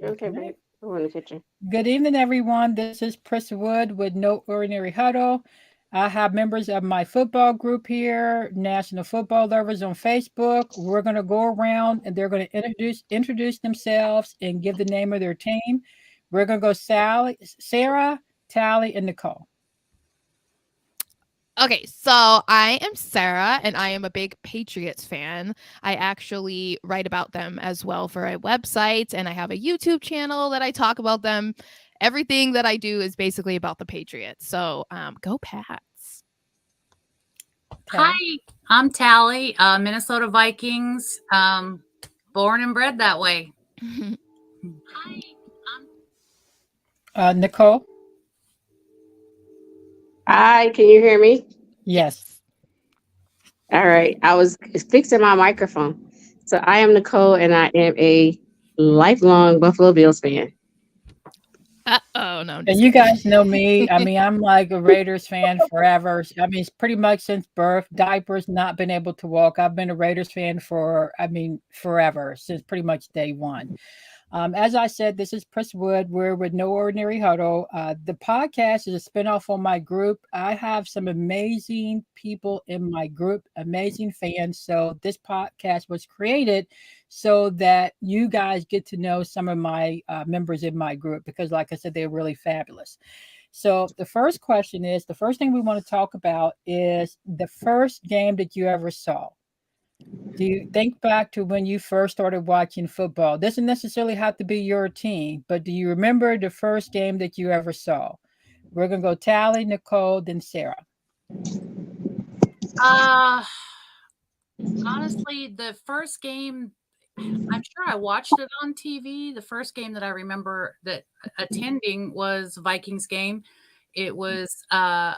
Okay, babe. I want the kitchen. Good evening, everyone. This is Pris Wood with No Ordinary Huddle. I have members of my football group here, National Football Lovers on Facebook. We're going to go around and they're going to introduce themselves and give the name of their team. We're going to go Sara, Tali, and Nicole. Okay, so I am Sara, and I am a big Patriots fan. I actually write about them as well for a website, and I have a YouTube channel that I talk about them. Everything that I do is basically about the Patriots. So go Pats. Hi, I'm Tali, Minnesota Vikings, born and bred that way. Hi, Nicole? Hi, can you hear me? Yes. All right. I was fixing my microphone. So I am Nicole, and I am a lifelong Buffalo Bills fan. Oh no! And you guys know me. I mean, I'm like a Raiders fan forever. I mean, it's pretty much since birth. Diapers, not been able to walk. I've been a Raiders fan for, I mean, forever, since pretty much day one. As I said, this is Pris Wood. We're with No Ordinary Huddle. The podcast is a spinoff on my group. I have some amazing people in my group, amazing fans. So this podcast was created so that you guys get to know some of my members in my group because, like I said, they're really fabulous. So the first question is, the first thing we want to talk about is the first game that you ever saw. Do you think back to when you first started watching football? Doesn't necessarily have to be your team, but do you remember the first game that you ever saw? We're gonna go Tali, Nicole, then Sara. Honestly, the first game, I'm sure I watched it on TV. The first game that I remember that attending was Vikings game. It was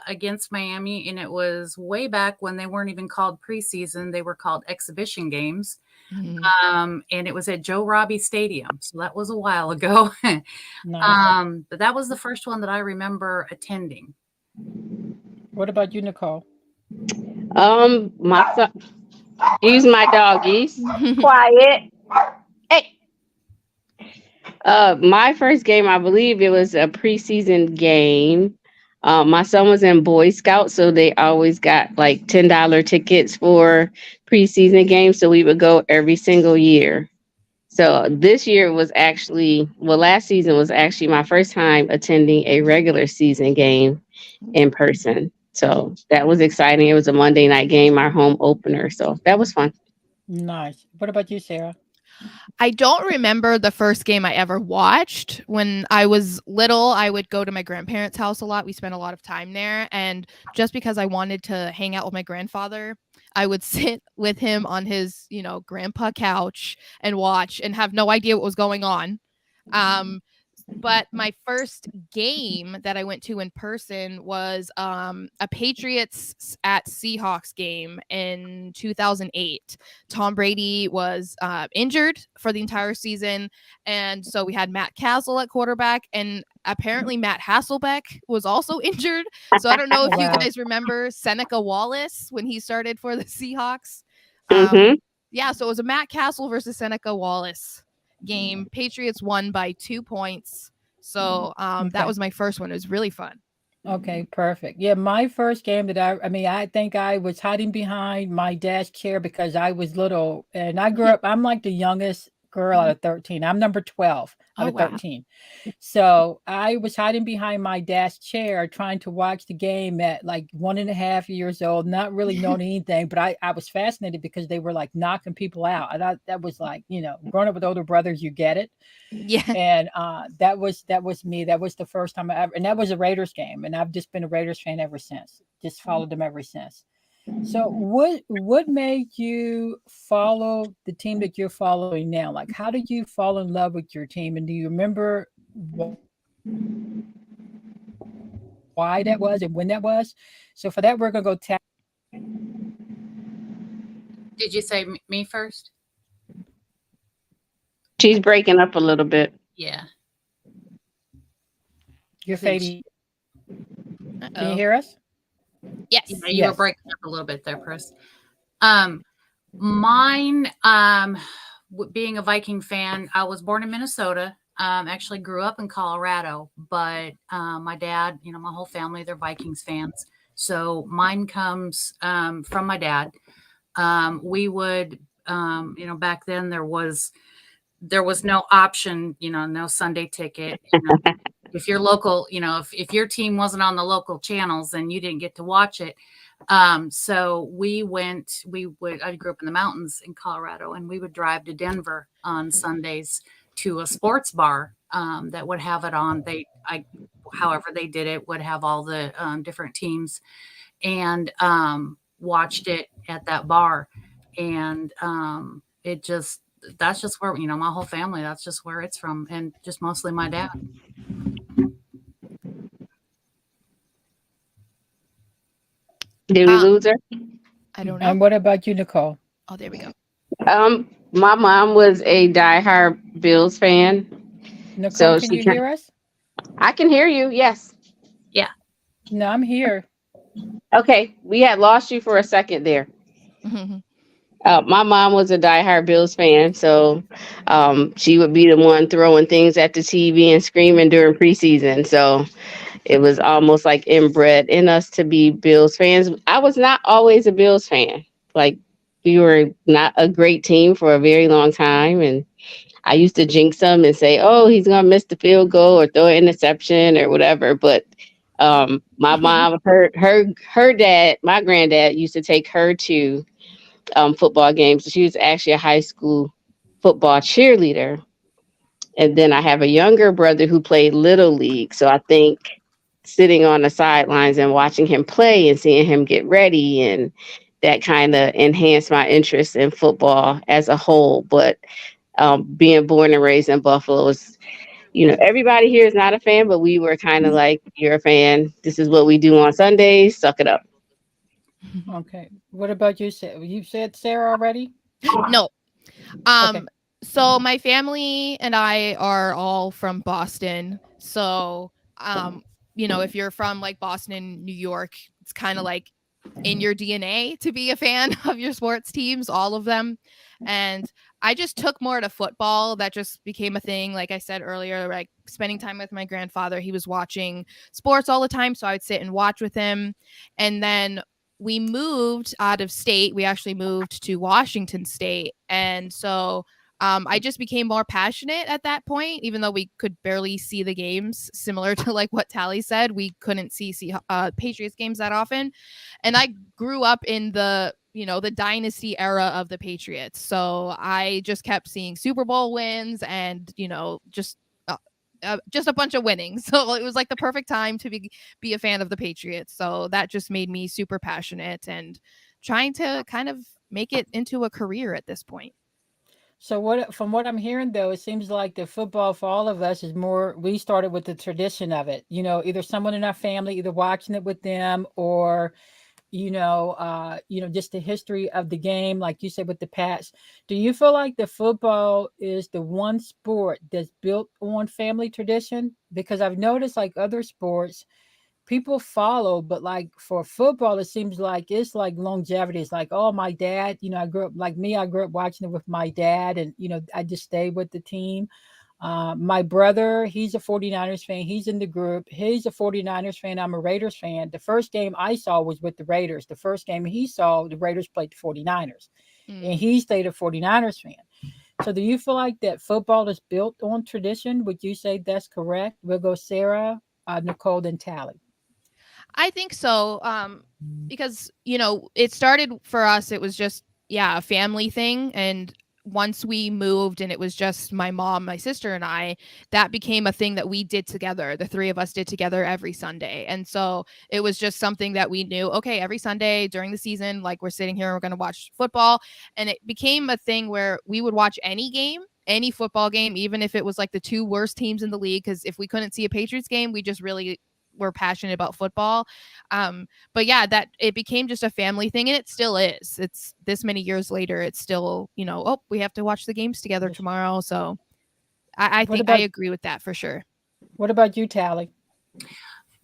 against Miami, and it was way back when they weren't even called preseason; they were called exhibition games. And it was at Joe Robbie Stadium, so that was a while ago. Nice. But that was the first one that I remember attending. What about you, Nicole? My son, use my doggies. Quiet. Hey. My first game, I believe it was a preseason game. My son was in Boy Scouts, so they always got like $10 tickets for preseason games. So we would go every single year. So this year was actually, well, last season was actually my first time attending a regular season game in person. So that was exciting. It was a Monday night game, our home opener. So that was fun. Nice. What about you, Sara? I don't remember the first game I ever watched. When I was little, I would go to my grandparents' house a lot. We spent a lot of time there. And just because I wanted to hang out with my grandfather, I would sit with him on his, grandpa couch and watch and have no idea what was going on. But my first game that I went to in person was a Patriots at Seahawks game in 2008. Tom Brady was injured for the entire season, and so we had Matt Castle at quarterback, and apparently Matt Hasselbeck was also injured. So I don't know if you Wow. guys remember Seneca Wallace when he started for the Seahawks. Mm-hmm. Yeah, so it was a Matt Castle versus Seneca Wallace game. Patriots won by 2 points. So that Okay. was my first one. It was really fun. Okay, perfect. Yeah, my first game that I mean, I think I was hiding behind my dad's chair because I was little and I grew up, I'm like the youngest girl out of 13. I'm number 12 out Oh, of wow. 13. So I was hiding behind my dad's chair trying to watch the game at like 1.5 years old, not really knowing anything, but I was fascinated because they were like knocking people out. And that was like, growing up with older brothers, you get it. Yeah. And that was me. That was the first time I ever, and that was a Raiders game, and I've just been a Raiders fan ever since. Just followed them ever since. So what made you follow the team that you're following now? Like, how did you fall in love with your team, and do you remember why that was and when that was? So for that, we're gonna go tap. Did you say me first? She's breaking up a little bit. Yeah. You're fading. Can you Uh-oh. hear us? Yes. Yeah, you were Yes. breaking up a little bit there, Chris. Mine, being a Viking fan, I was born in Minnesota. actually grew up in Colorado, but my dad, my whole family, they're Vikings fans. So mine comes from my dad. We would, back then there was no option, no Sunday ticket. If your local, if your team wasn't on the local channels, then you didn't get to watch it. So I grew up in the mountains in Colorado, and we would drive to Denver on Sundays to a sports bar that would have it on. However they did it, would have all the different teams, and watched it at that bar. And that's just where, my whole family, that's just where it's from, and just mostly my dad. Did we lose her? I don't know. And what about you, Nicole? Oh, there we go. My mom was a diehard Bills fan. Nicole, So can you hear us? I can hear you. Yes. Yeah. No, I'm here. Okay. We had lost you for a second there. My mom was a diehard Bills fan, so she would be the one throwing things at the TV and screaming during preseason. So it was almost like inbred in us to be Bills fans. I was not always a Bills fan. Like, we were not a great team for a very long time, and I used to jinx them and say, "Oh, he's gonna miss the field goal or throw an interception or whatever." But my mom, her dad, my granddad used to take her to football games. She was actually a high school football cheerleader. And then I have a younger brother who played Little League. So I think sitting on the sidelines and watching him play and seeing him get ready, and that kind of enhanced my interest in football as a whole. But being born and raised in Buffalo is, everybody here is not a fan, but we were kind of like, you're a fan. This is what we do on Sundays. Suck it up. Okay. What about you? You said Sarah already? No. Okay. So my family and I are all from Boston. So, if you're from like Boston, New York, it's kind of like in your DNA to be a fan of your sports teams, all of them. And I just took more to football. That just became a thing. Like I said earlier, like spending time with my grandfather, he was watching sports all the time. So I would sit and watch with him. And then we moved out of state. We actually moved to Washington State. And so I just became more passionate at that point, even though we could barely see the games, similar to like what Tali said. We couldn't see Patriots games that often. And I grew up in the dynasty era of the Patriots. So I just kept seeing Super Bowl wins and, just a bunch of winning. So it was like the perfect time to be a fan of the Patriots. So that just made me super passionate and trying to kind of make it into a career at this point. So from what I'm hearing, though, it seems like the football for all of us is more, we started with the tradition of it, either someone in our family, either watching it with them or, just the history of the game, like you said, with the Pats. Do you feel like the football is the one sport that's built on family tradition? Because I've noticed like other sports, people follow, but like for football, it seems like it's like longevity. It's like, oh, my dad, I grew up watching it with my dad, and I just stayed with the team. My brother, he's a 49ers fan. He's in the group. He's a 49ers fan. I'm a Raiders fan. The first game I saw was with the Raiders. The first game he saw, the Raiders played the 49ers, and he stayed a 49ers fan. So do you feel like that football is built on tradition? Would you say that's correct? We'll go Sara, Nicole, then Tali. I think so. Because, it started for us, it was just, a family thing. And once we moved and it was just my mom, my sister, and I, that became a thing that we did together. The three of us did together every Sunday. And so it was just something that we knew, okay, every Sunday during the season, like we're sitting here, we're going to watch football. And it became a thing where we would watch any game, any football game, even if it was like the two worst teams in the league. Because if we couldn't see a Patriots game, we just really were passionate about football. But yeah, that it became just a family thing, and it still is. It's this many years later, it's still, we have to watch the games together tomorrow. So I think I agree with that for sure. What about you, Tali?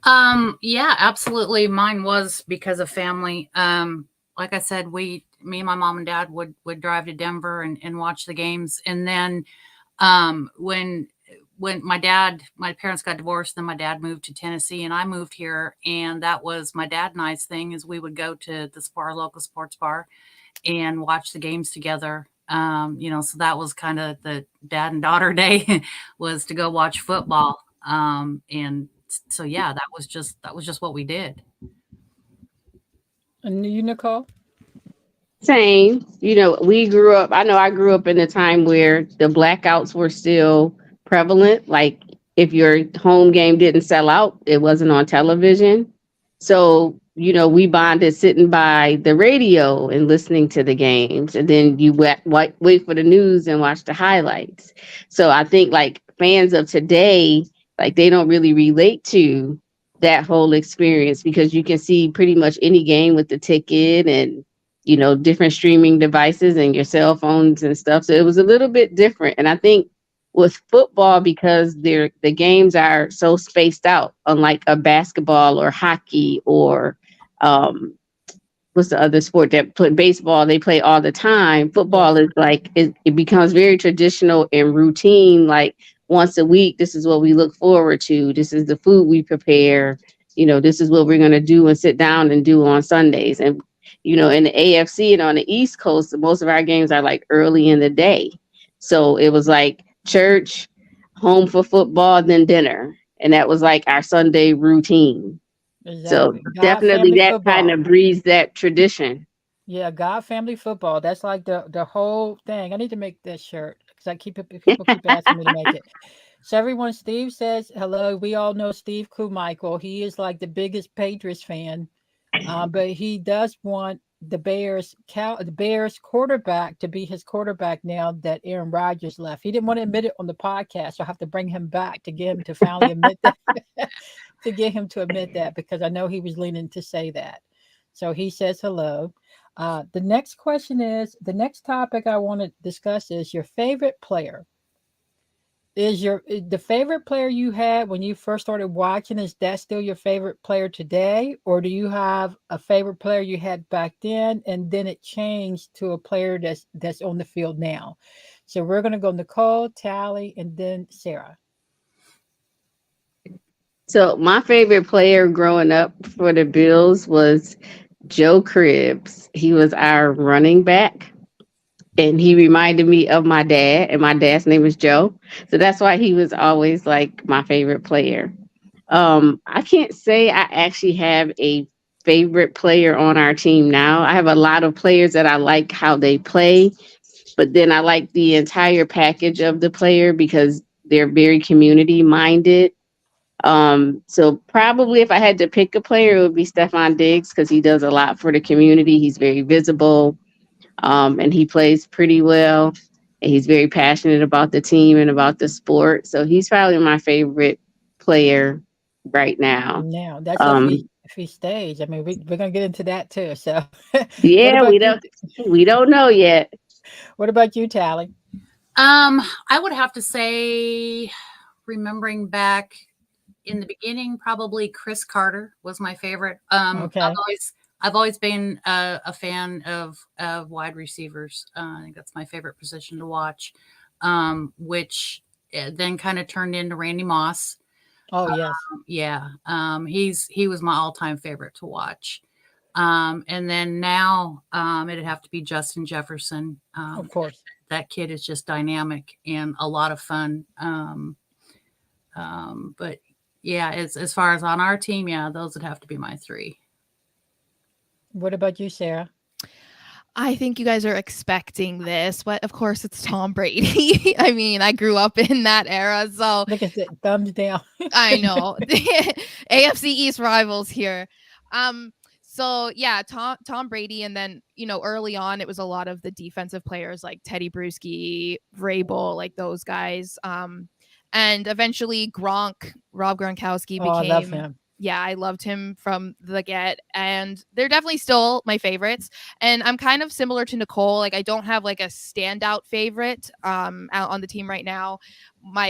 Yeah, absolutely. Mine was because of family. Like I said, me and my mom and dad would drive to Denver and watch the games. And then when when my parents got divorced, then my dad moved to Tennessee and I moved here. And that was my dad and I's thing, is we would go to our local sports bar and watch the games together. So that was kind of the dad and daughter day was to go watch football. And so, yeah, that was just what we did. And you, Nicole? Same. We grew up, I know I grew up in a time where the blackouts were still prevalent. Like if your home game didn't sell out, it wasn't on television. So, we bonded sitting by the radio and listening to the games. And then you wait for the news and watch the highlights. So I think like fans of today, like they don't really relate to that whole experience because you can see pretty much any game with the ticket and different streaming devices and your cell phones and stuff. So it was a little bit different. And I think with football, because the games are so spaced out, unlike a basketball or hockey or what's the other sport that play baseball, they play all the time. Football is like, it becomes very traditional and routine. Like once a week, this is what we look forward to. This is the food we prepare. This is what we're going to do and sit down and do on Sundays. And in the AFC and on the East Coast, most of our games are like early in the day. So it was like church, home for football, then dinner. And that was like our Sunday routine. Exactly. So God, definitely family, that football. kind of breeds that tradition. Yeah, God, family, football. That's like the whole thing. I need to make this shirt because people keep asking me to make it. So everyone, Steve says hello. We all know Steve Kumichael. He is like the biggest Patriots fan. But he does want the Bears quarterback to be his quarterback now that Aaron Rodgers left. He didn't want to admit it on the podcast, so I have to bring him back to get him to finally admit that. To get him to admit that, because I know he was leaning to say that. So he says hello. The next question is, the next topic I want to discuss is your favorite player. Is the favorite player you had when you first started watching, is that still your favorite player today? Or do you have a favorite player you had back then and then it changed to a player that's on the field now? So we're going to go Nicole, Tali, and then Sara. So my favorite player growing up for the Bills was Joe Cribbs. He was our running back. And he reminded me of my dad, and my dad's name is Joe. So that's why he was always like my favorite player. I can't say I actually have a favorite player on our team now. I have a lot of players that I like how they play, but then I like the entire package of the player because they're very community minded. So probably if I had to pick a player, it would be Stefon Diggs because he does a lot for the community. He's very visible. And he plays pretty well. And he's very passionate about the team and about the sport. So he's probably my favorite player right now. Now that's if he stays. I mean, we're gonna get into that too. So yeah, we don't know yet. What about you, Tali? I would have to say, remembering back in the beginning, probably Chris Carter was my favorite. Okay. I've always been a fan of wide receivers. I think that's my favorite position to watch, which then kind of turned into Randy Moss. Oh, yes. Yeah. He was my all-time favorite to watch. And then now it'd have to be Justin Jefferson. Of course. That kid is just dynamic and a lot of fun. But yeah, as far as on our team, yeah, those would have to be my three. What about you, Sara? I think you guys are expecting this, but of course it's Tom Brady. I mean, I grew up in that era, so look at it, thumbs down. I know. AFC East rivals here. So yeah, Tom Brady, and then early on it was a lot of the defensive players like Teddy Bruschi, Vrabel, like those guys. And eventually Rob Gronkowski became. I love him. Yeah, I loved him from the get, and they're definitely still my favorites. And I'm kind of similar to Nicole. Like, I don't have like a standout favorite out on the team right now.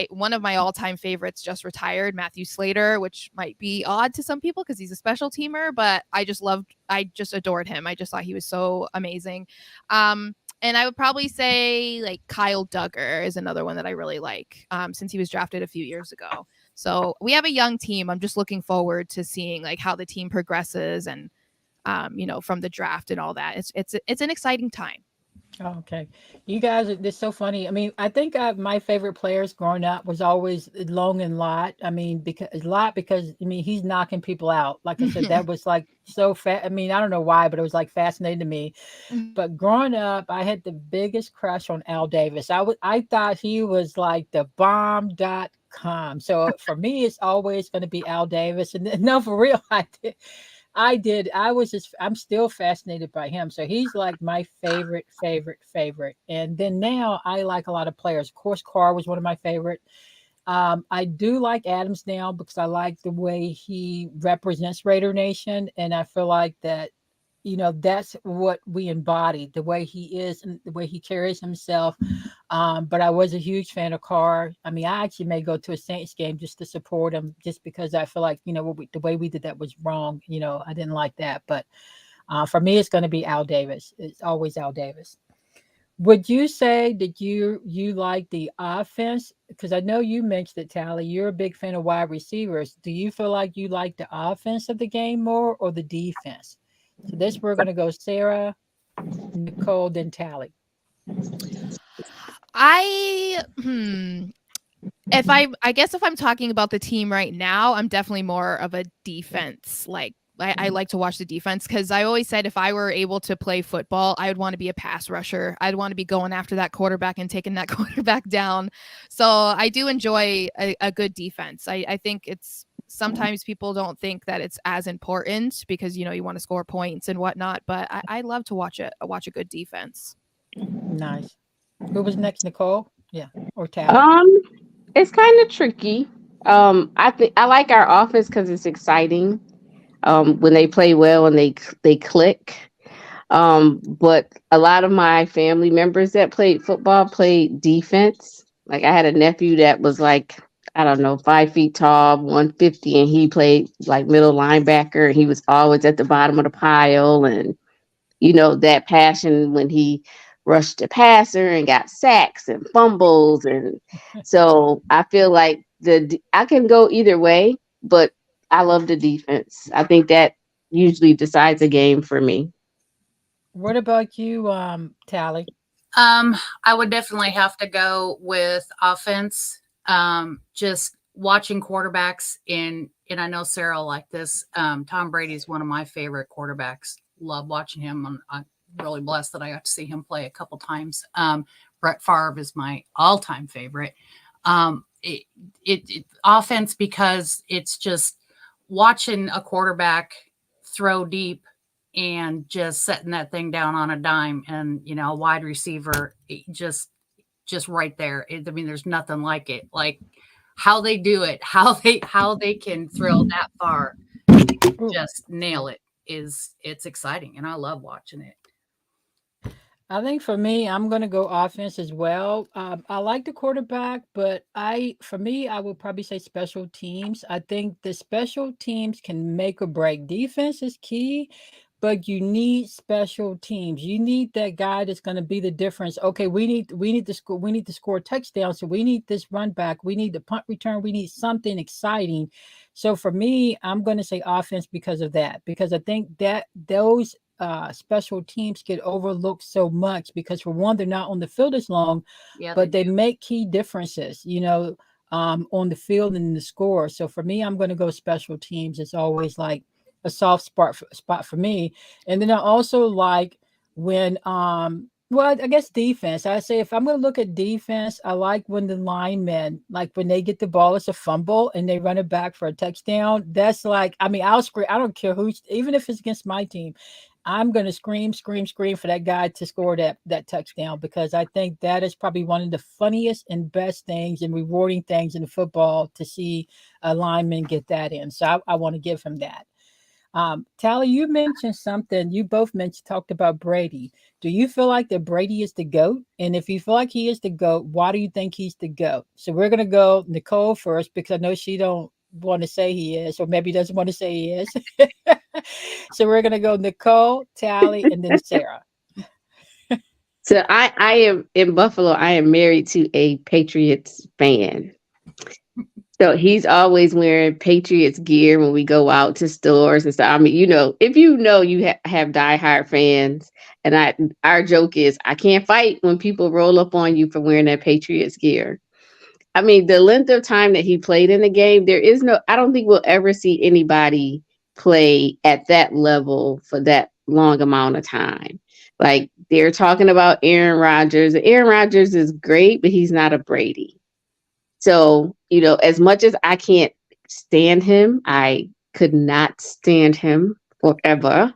One of my all-time favorites just retired, Matthew Slater, which might be odd to some people because he's a special teamer, but I just adored him. I just thought he was so amazing. And I would probably say like Kyle Duggar is another one that I really like, since he was drafted a few years ago. So we have a young team. I'm just looking forward to seeing like how the team progresses and, from the draft and all that. It's an exciting time. Oh, okay. You guys, it's so funny. I mean, I think my favorite players growing up was always Long and Lot. I mean, because I mean, he's knocking people out. Like I said, that was like so fast. I mean, I don't know why, but it was like fascinating to me. But growing up, I had the biggest crush on Al Davis. I thought he was like the bomb.com. So for me, it's always going to be Al Davis. And no, for real, I did. I'm still fascinated by him. So he's like my favorite. And then now I like a lot of players. Of course, Carr was one of my favorite. I do like Adams now because I like the way he represents Raider Nation. And I feel like that, that's what we embody, the way he is and the way he carries himself. But I was a huge fan of Carr. I mean, I actually may go to a Saints game just to support him, just because I feel like, the way we did that was wrong. I didn't like that. But for me, it's going to be Al Davis. It's always Al Davis. Would you say that you like the offense? Because I know you mentioned it, Tali. You're a big fan of wide receivers. Do you feel like you like the offense of the game more or the defense? So this, we're going to go Sara, Nicole, then Tali. I guess if I'm talking about the team right now, I'm definitely more of a defense. Like I like to watch the defense because I always said if I were able to play football, I would want to be a pass rusher. I'd want to be going after that quarterback and taking that quarterback down. So I do enjoy a good defense. I think it's sometimes people don't think that it's as important because, you want to score points and whatnot. But I love to watch a good defense. Nice. Who was next, Nicole? Yeah, or Tali? It's kind of tricky. I think I like our offense because it's exciting. When they play well and they click. But a lot of my family members that played football played defense. Like I had a nephew that was like, I don't know, 5 feet tall, 150, and he played like middle linebacker. And he was always at the bottom of the pile, and that passion when he rushed the passer and got sacks and fumbles. And so I feel like I can go either way, but I love the defense. I think that usually decides a game for me. What about you, Tali? I would definitely have to go with offense. Just watching quarterbacks and I know Sara like this. Tom Brady is one of my favorite quarterbacks. Love watching him. I'm really blessed that I got to see him play a couple times. Brett Favre is my all-time favorite. It offense because it's just watching a quarterback throw deep and just setting that thing down on a dime, and a wide receiver just right there. I mean, there's nothing like it. Like how they do it, how they can throw that far, just nail it. It's exciting, and I love watching it. I think for me, I'm going to go offense as well. I like the quarterback, but for me, I would probably say special teams. I think the special teams can make or break. Defense is key, but you need special teams. You need that guy that's going to be the difference. Okay, we need to score. We need to score a touchdown. So we need this run back. We need the punt return. We need something exciting. So for me, I'm going to say offense because of that. Because I think that those special teams get overlooked so much because, for one, they're not on the field as long, but they make key differences, on the field and in the score. So for me, I'm going to go special teams. It's always like a soft spot for me. And then I also like when well, I guess defense. I say if I'm going to look at defense, I like when the linemen, like when they get the ball, it's a fumble and they run it back for a touchdown. That's like, I mean, I'll scream. I don't care even if it's against my team, I'm going to scream for that guy to score that touchdown, because I think that is probably one of the funniest and best things and rewarding things in football, to see a lineman get that in. So I want to give him that. Tali, you mentioned something. You both talked about Brady. Do you feel like that Brady is the GOAT? And if you feel like he is the GOAT, why do you think he's the GOAT? So we're going to go Nicole first, because I know she don't want to say he is, or maybe doesn't want to say he is. So we're going to go Nicole, Tali, and then Sara. So I am in Buffalo. I am married to a Patriots fan. So he's always wearing Patriots gear when we go out to stores and stuff. I mean, if you have diehard fans, and our joke is, I can't fight when people roll up on you for wearing that Patriots gear. I mean, the length of time that he played in the game, I don't think we'll ever see anybody play at that level for that long amount of time. Like, they're talking about Aaron Rodgers. Aaron Rodgers is great, but he's not a Brady. So, as much as I can't stand him, I could not stand him forever.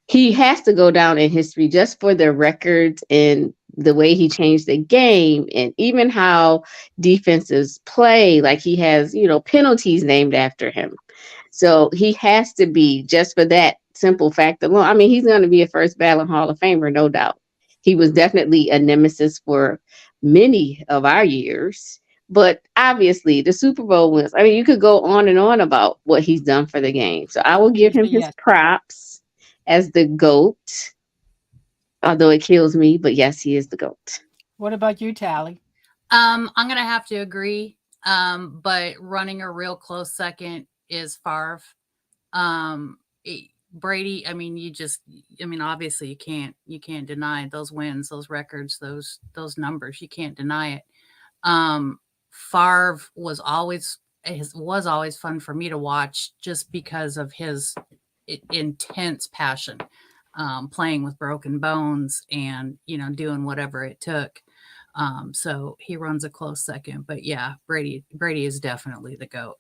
He has to go down in history just for the records and the way he changed the game, and even how defenses play. Like, he has, penalties named after him. So he has to be, just for that simple fact alone. I mean, he's going to be a first ballot Hall of Famer, no doubt. He was definitely a nemesis for many of our years. But obviously, the Super Bowl wins. I mean, you could go on and on about what he's done for the game. So I will give him his props as the GOAT, although it kills me. But yes, he is the GOAT. What about you, Tali? I'm going to have to agree. But running a real close second is Favre. Brady, obviously you can't deny those wins, those records, those numbers. You can't deny it. Favre was always fun for me to watch, just because of his intense passion, playing with broken bones and, doing whatever it took. So he runs a close second, but yeah, Brady is definitely the GOAT.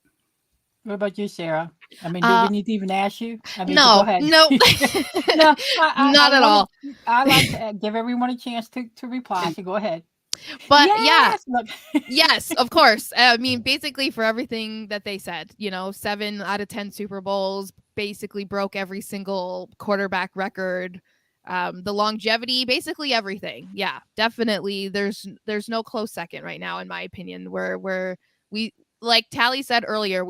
What about you, Sarah? I mean, do we need to even ask you? I mean, no, go ahead. no, not at all. I like to give everyone a chance to reply. So go ahead. But yes! Yes, of course. I mean, basically for everything that they said, 7 out of 10 Super Bowls, basically broke every single quarterback record. The longevity, basically everything. Yeah, definitely. There's no close second right now, in my opinion, where we, like Tali said earlier,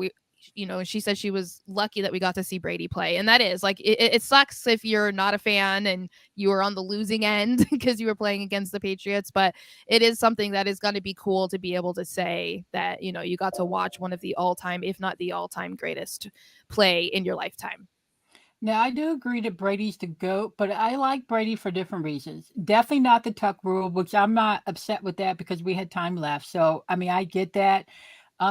she said she was lucky that we got to see Brady play. And that is like, it sucks if you're not a fan and you were on the losing end because you were playing against the Patriots, but it is something that is going to be cool to be able to say that, you got to watch one of the all-time, if not the all-time greatest play in your lifetime. Now, I do agree that Brady's the GOAT, but I like Brady for different reasons. Definitely not the Tuck rule, which I'm not upset with that because we had time left. So, I mean, I get that.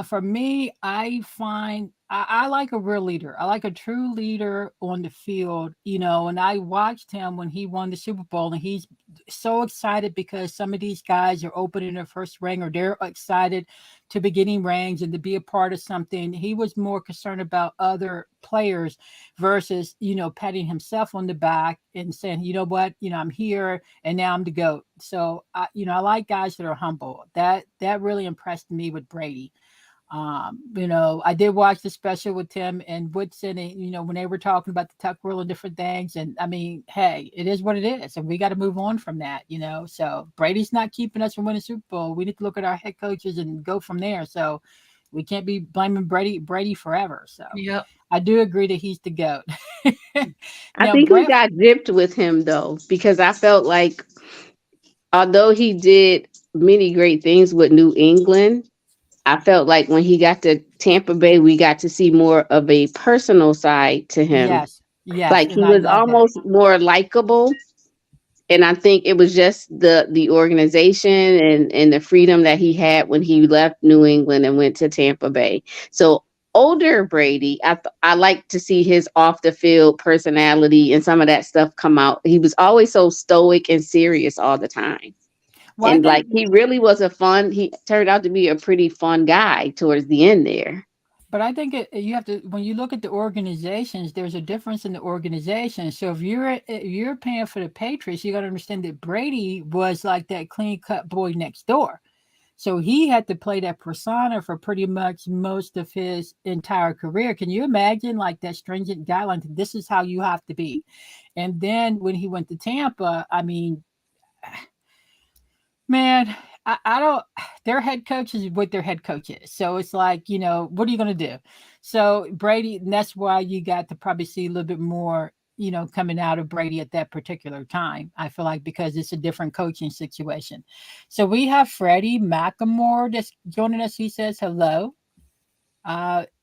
For me, I find I like a real leader. I like a true leader on the field, and I watched him when he won the Super Bowl, and he's so excited because some of these guys are opening their first ring, or they're excited to be getting rings and to be a part of something. He was more concerned about other players versus, patting himself on the back and saying, you know what, I'm here and now I'm the GOAT. So, I like guys that are humble. That really impressed me with Brady. I did watch the special with Tim and Woodson, and when they were talking about the Tuck rule and different things, and I mean, hey, it is what it is, and we got to move on from that, So Brady's not keeping us from winning Super Bowl. We need to look at our head coaches and go from there. So we can't be blaming Brady forever. So yep. I do agree that he's the GOAT. I think we got gypped with him though, because I felt like, although he did many great things with New England, I felt like when he got to Tampa Bay, we got to see more of a personal side to him. Yes. Like, he was almost more likable. And I think it was just the organization and the freedom that he had when he left New England and went to Tampa Bay. So older Brady, I like to see his off the field personality and some of that stuff come out. He was always so stoic and serious all the time. And he really was he turned out to be a pretty fun guy towards the end there. But I think you have to, when you look at the organizations, there's a difference in the organization. So if you're paying for the Patriots, you got to understand that Brady was like that clean cut boy next door. So he had to play that persona for pretty much most of his entire career. Can you imagine like that stringent guideline? This is how you have to be. And then when he went to Tampa, I mean, man, I don't, their head coach is what their head coach is. So it's like, what are you going to do? So Brady, and that's why you got to probably see a little bit more coming out of Brady at that particular time. I feel like because it's a different coaching situation. So we have Freddie McLemore that's joining us. He says hello.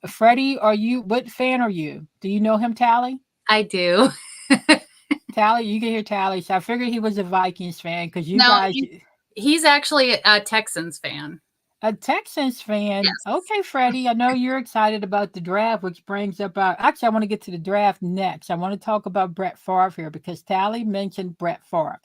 Freddie, what fan are you? Do you know him, Tali? I do. Tali, you can hear Tali. So I figured he was a Vikings fan because guys. He's actually a Texans fan. A Texans fan. Yes. Okay, Freddie, I know you're excited about the draft, which brings up actually, I want to get to the draft next. I want to talk about Brett Favre here because Tali mentioned Brett Favre.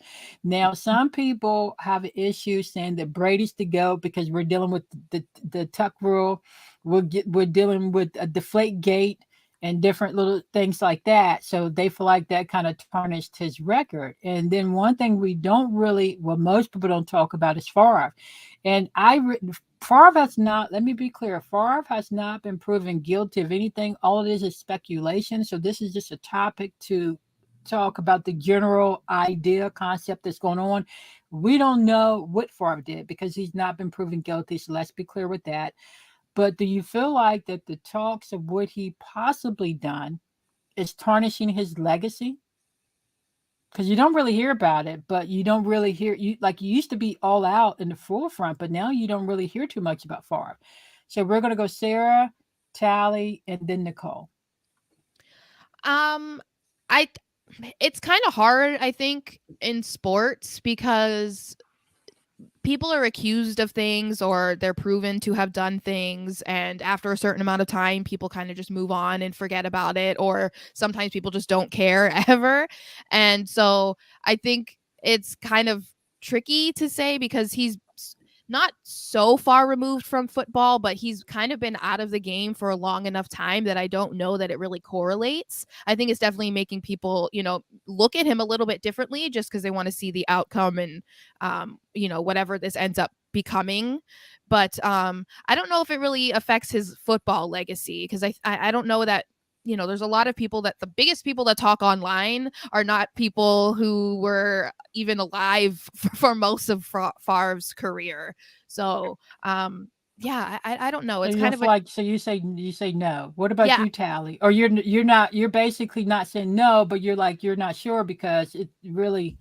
Now, some people have an issue saying that Brady's the GOAT because we're dealing with the Tuck rule. We're dealing with a deflate gate and different little things like that. So they feel like that kind of tarnished his record. And then one thing most people don't talk about is Favre. And Favre has not, let me be clear, Favre has not been proven guilty of anything. All it is speculation. So this is just a topic to talk about the general idea, concept that's going on. We don't know what Favre did because he's not been proven guilty. So let's be clear with that. But do you feel like that the talks of what he possibly done is tarnishing his legacy? Because you don't really hear about it, but you don't really hear you used to be all out in the forefront, but now you don't really hear too much about Favre. So we're gonna go Sara, Tali, and then Nicole. It's kind of hard, I think, in sports because people are accused of things or they're proven to have done things, and after a certain amount of time people kind of just move on and forget about it, or sometimes people just don't care ever. And so I think it's kind of tricky to say because he's not so far removed from football, but he's kind of been out of the game for a long enough time that I don't know that it really correlates. I think it's definitely making people, look at him a little bit differently just because they want to see the outcome and, whatever this ends up becoming. But I don't know if it really affects his football legacy because I don't know that, there's a lot of people that the biggest people that talk online are not people who were even alive for most of Favre's career. So, yeah, I don't know. It's so kind of like, so you say no. What about you, Tali? Or you're basically not saying no, but you're not sure because it really,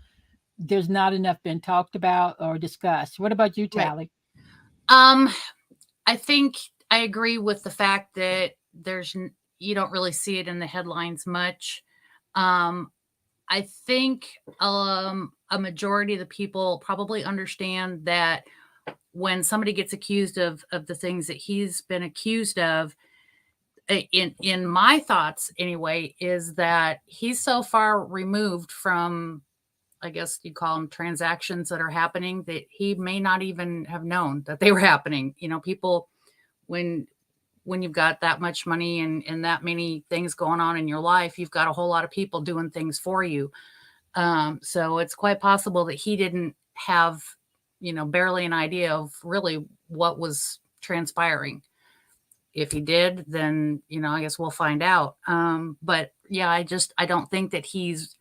there's not enough been talked about or discussed. What about you, Tali? Right. I think I agree with the fact that you don't really see it in the headlines much. I think a majority of the people probably understand that when somebody gets accused of the things that he's been accused of, in my thoughts anyway, is that he's so far removed from, I guess you'd call them transactions that are happening, that he may not even have known that they were happening. People, when you've got that much money and that many things going on in your life, you've got a whole lot of people doing things for you. So it's quite possible that he didn't have, barely an idea of really what was transpiring. If he did, then, I guess we'll find out. But yeah, I don't think that he's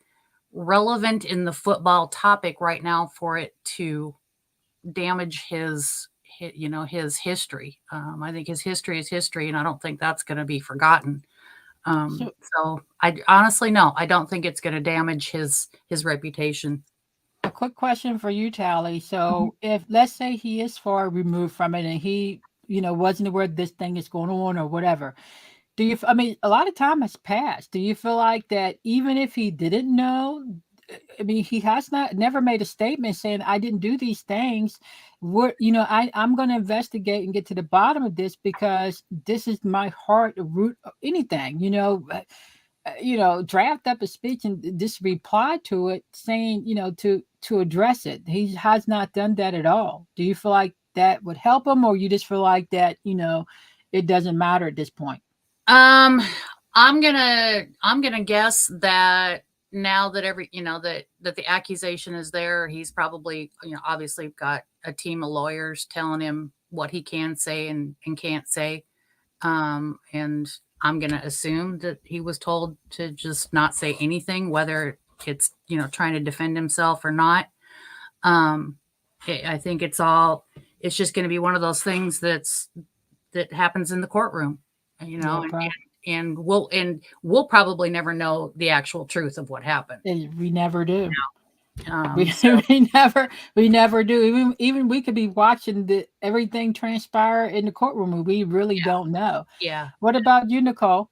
relevant in the football topic right now for it to damage his history. I think his history is history, and I don't think that's going to be forgotten. So I honestly, no, I don't think it's going to damage his reputation. A quick question for you, Tali. So if, let's say he is far removed from it and he, wasn't aware this thing is going on or whatever, a lot of time has passed. Do you feel like that even if he didn't know, he has never made a statement saying I didn't do these things. I'm going to investigate and get to the bottom of this because this is my heart root of anything. Draft up a speech and just reply to it, saying to address it. He has not done that at all. Do you feel like that would help him, or you just feel like that it doesn't matter at this point? I'm gonna guess that now that that the accusation is there, he's probably, obviously got a team of lawyers telling him what he can say and can't say. And I'm going to assume that he was told to just not say anything, whether it's, trying to defend himself or not. I think it's just going to be one of those things that happens in the courtroom, and and we'll probably never know the actual truth of what happened. We never do. So, we never do. Even we could be watching everything transpire in the courtroom, and we really don't know. yeah. What about you, Nicole?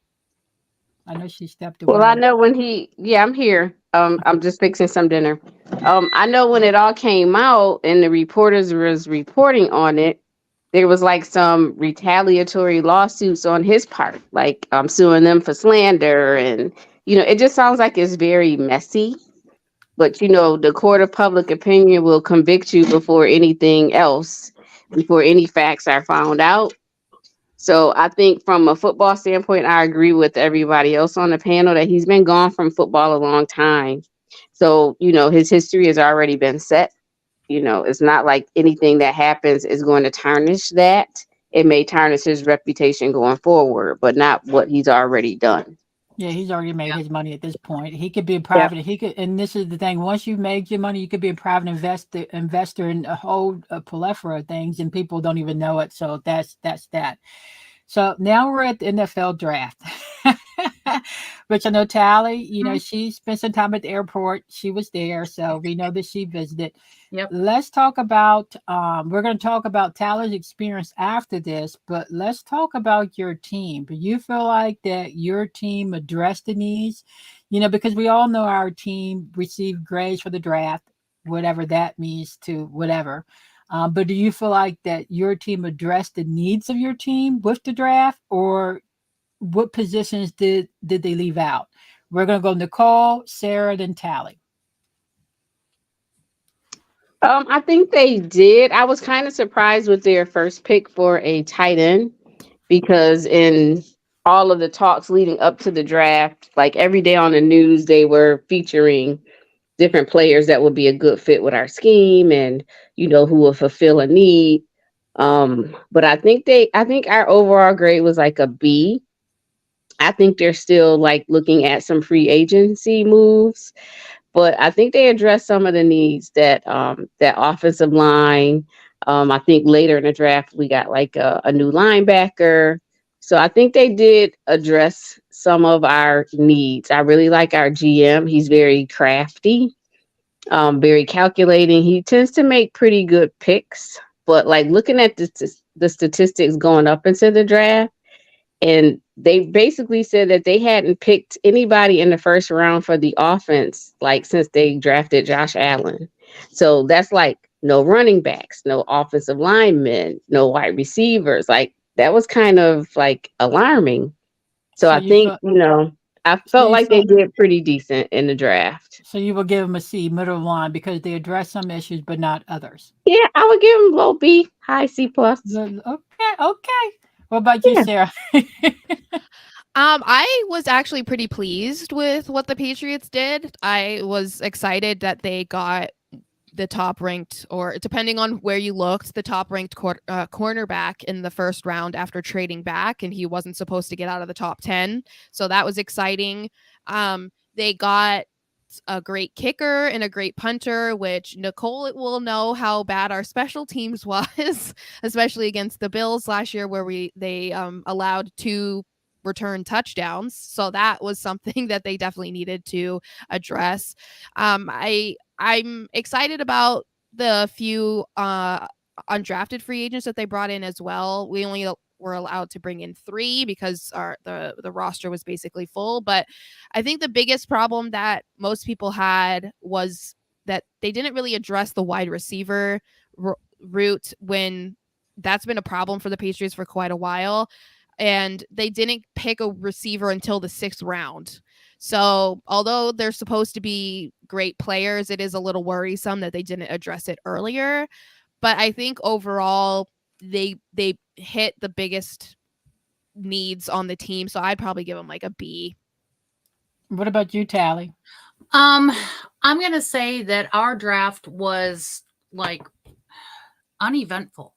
I know she stepped away. Well, I know when I'm here. I'm just fixing some dinner. I know when it all came out and the reporters was reporting on it, there was like some retaliatory lawsuits on his part, like suing them for slander, and it just sounds like it's very messy. But the court of public opinion will convict you before anything else, before any facts are found out. So I think from a football standpoint, I agree with everybody else on the panel that he's been gone from football a long time. So, his history has already been set. It's not like anything that happens is going to tarnish that. It may tarnish his reputation going forward, but not what he's already done. Yeah, he's already made his money at this point. He could be a private. He could, and this is the thing. Once you've made your money, you could be a private investor in a whole plethora of things, and people don't even know it. So that's that. So now we're at the NFL draft, which I know Tali, she spent some time at the airport. She was there, so we know that she visited. Yep. Let's talk about, we're going to talk about Tali's experience after this, but let's talk about your team. Do you feel like that your team addressed the needs? Because we all know our team received grades for the draft, whatever that means to whatever. But do you feel like that your team addressed the needs of your team with the draft, or what positions did they leave out? We're going to go Nicole, Sara, then Tali. I think they did. I was kind of surprised with their first pick for a tight end, because in all of the talks leading up to the draft, like every day on the news, they were featuring different players that would be a good fit with our scheme and, who will fulfill a need. But I think our overall grade was like a B. I think they're still like looking at some free agency moves, but I think they addressed some of the needs that offensive line. I think later in the draft we got like a new linebacker. So I think they did address some of our needs. I really like our GM. He's very crafty, very calculating. He tends to make pretty good picks. But like looking at the statistics going up into the draft, and they basically said that they hadn't picked anybody in the first round for the offense, like since they drafted Josh Allen. So that's like no running backs, no offensive linemen, no wide receivers. Like that was kind of like alarming. So I think, I felt like they did pretty decent in the draft. So you will give them a C, middle line, because they address some issues, but not others. Yeah, I would give them low B, high C plus. Okay. What about you, Sara? I was actually pretty pleased with what the Patriots did. I was excited that they got the top ranked, or depending on where you looked, the top ranked cornerback in the first round after trading back, and he wasn't supposed to get out of the top 10. So that was exciting. They got a great kicker and a great punter, which Nicole will know how bad our special teams was, especially against the Bills last year, where they allowed 2 return touchdowns. So that was something that they definitely needed to address. I'm excited about the few undrafted free agents that they brought in as well. We only were allowed to bring in 3 because the roster was basically full. But I think the biggest problem that most people had was that they didn't really address the wide receiver route, when that's been a problem for the Patriots for quite a while. And they didn't pick a receiver until the 6th round. So although they're supposed to be great players, it is a little worrisome that they didn't address it earlier. But I think overall they hit the biggest needs on the team. So I'd probably give them like a B. What about you, Tali? I'm going to say that our draft was like uneventful.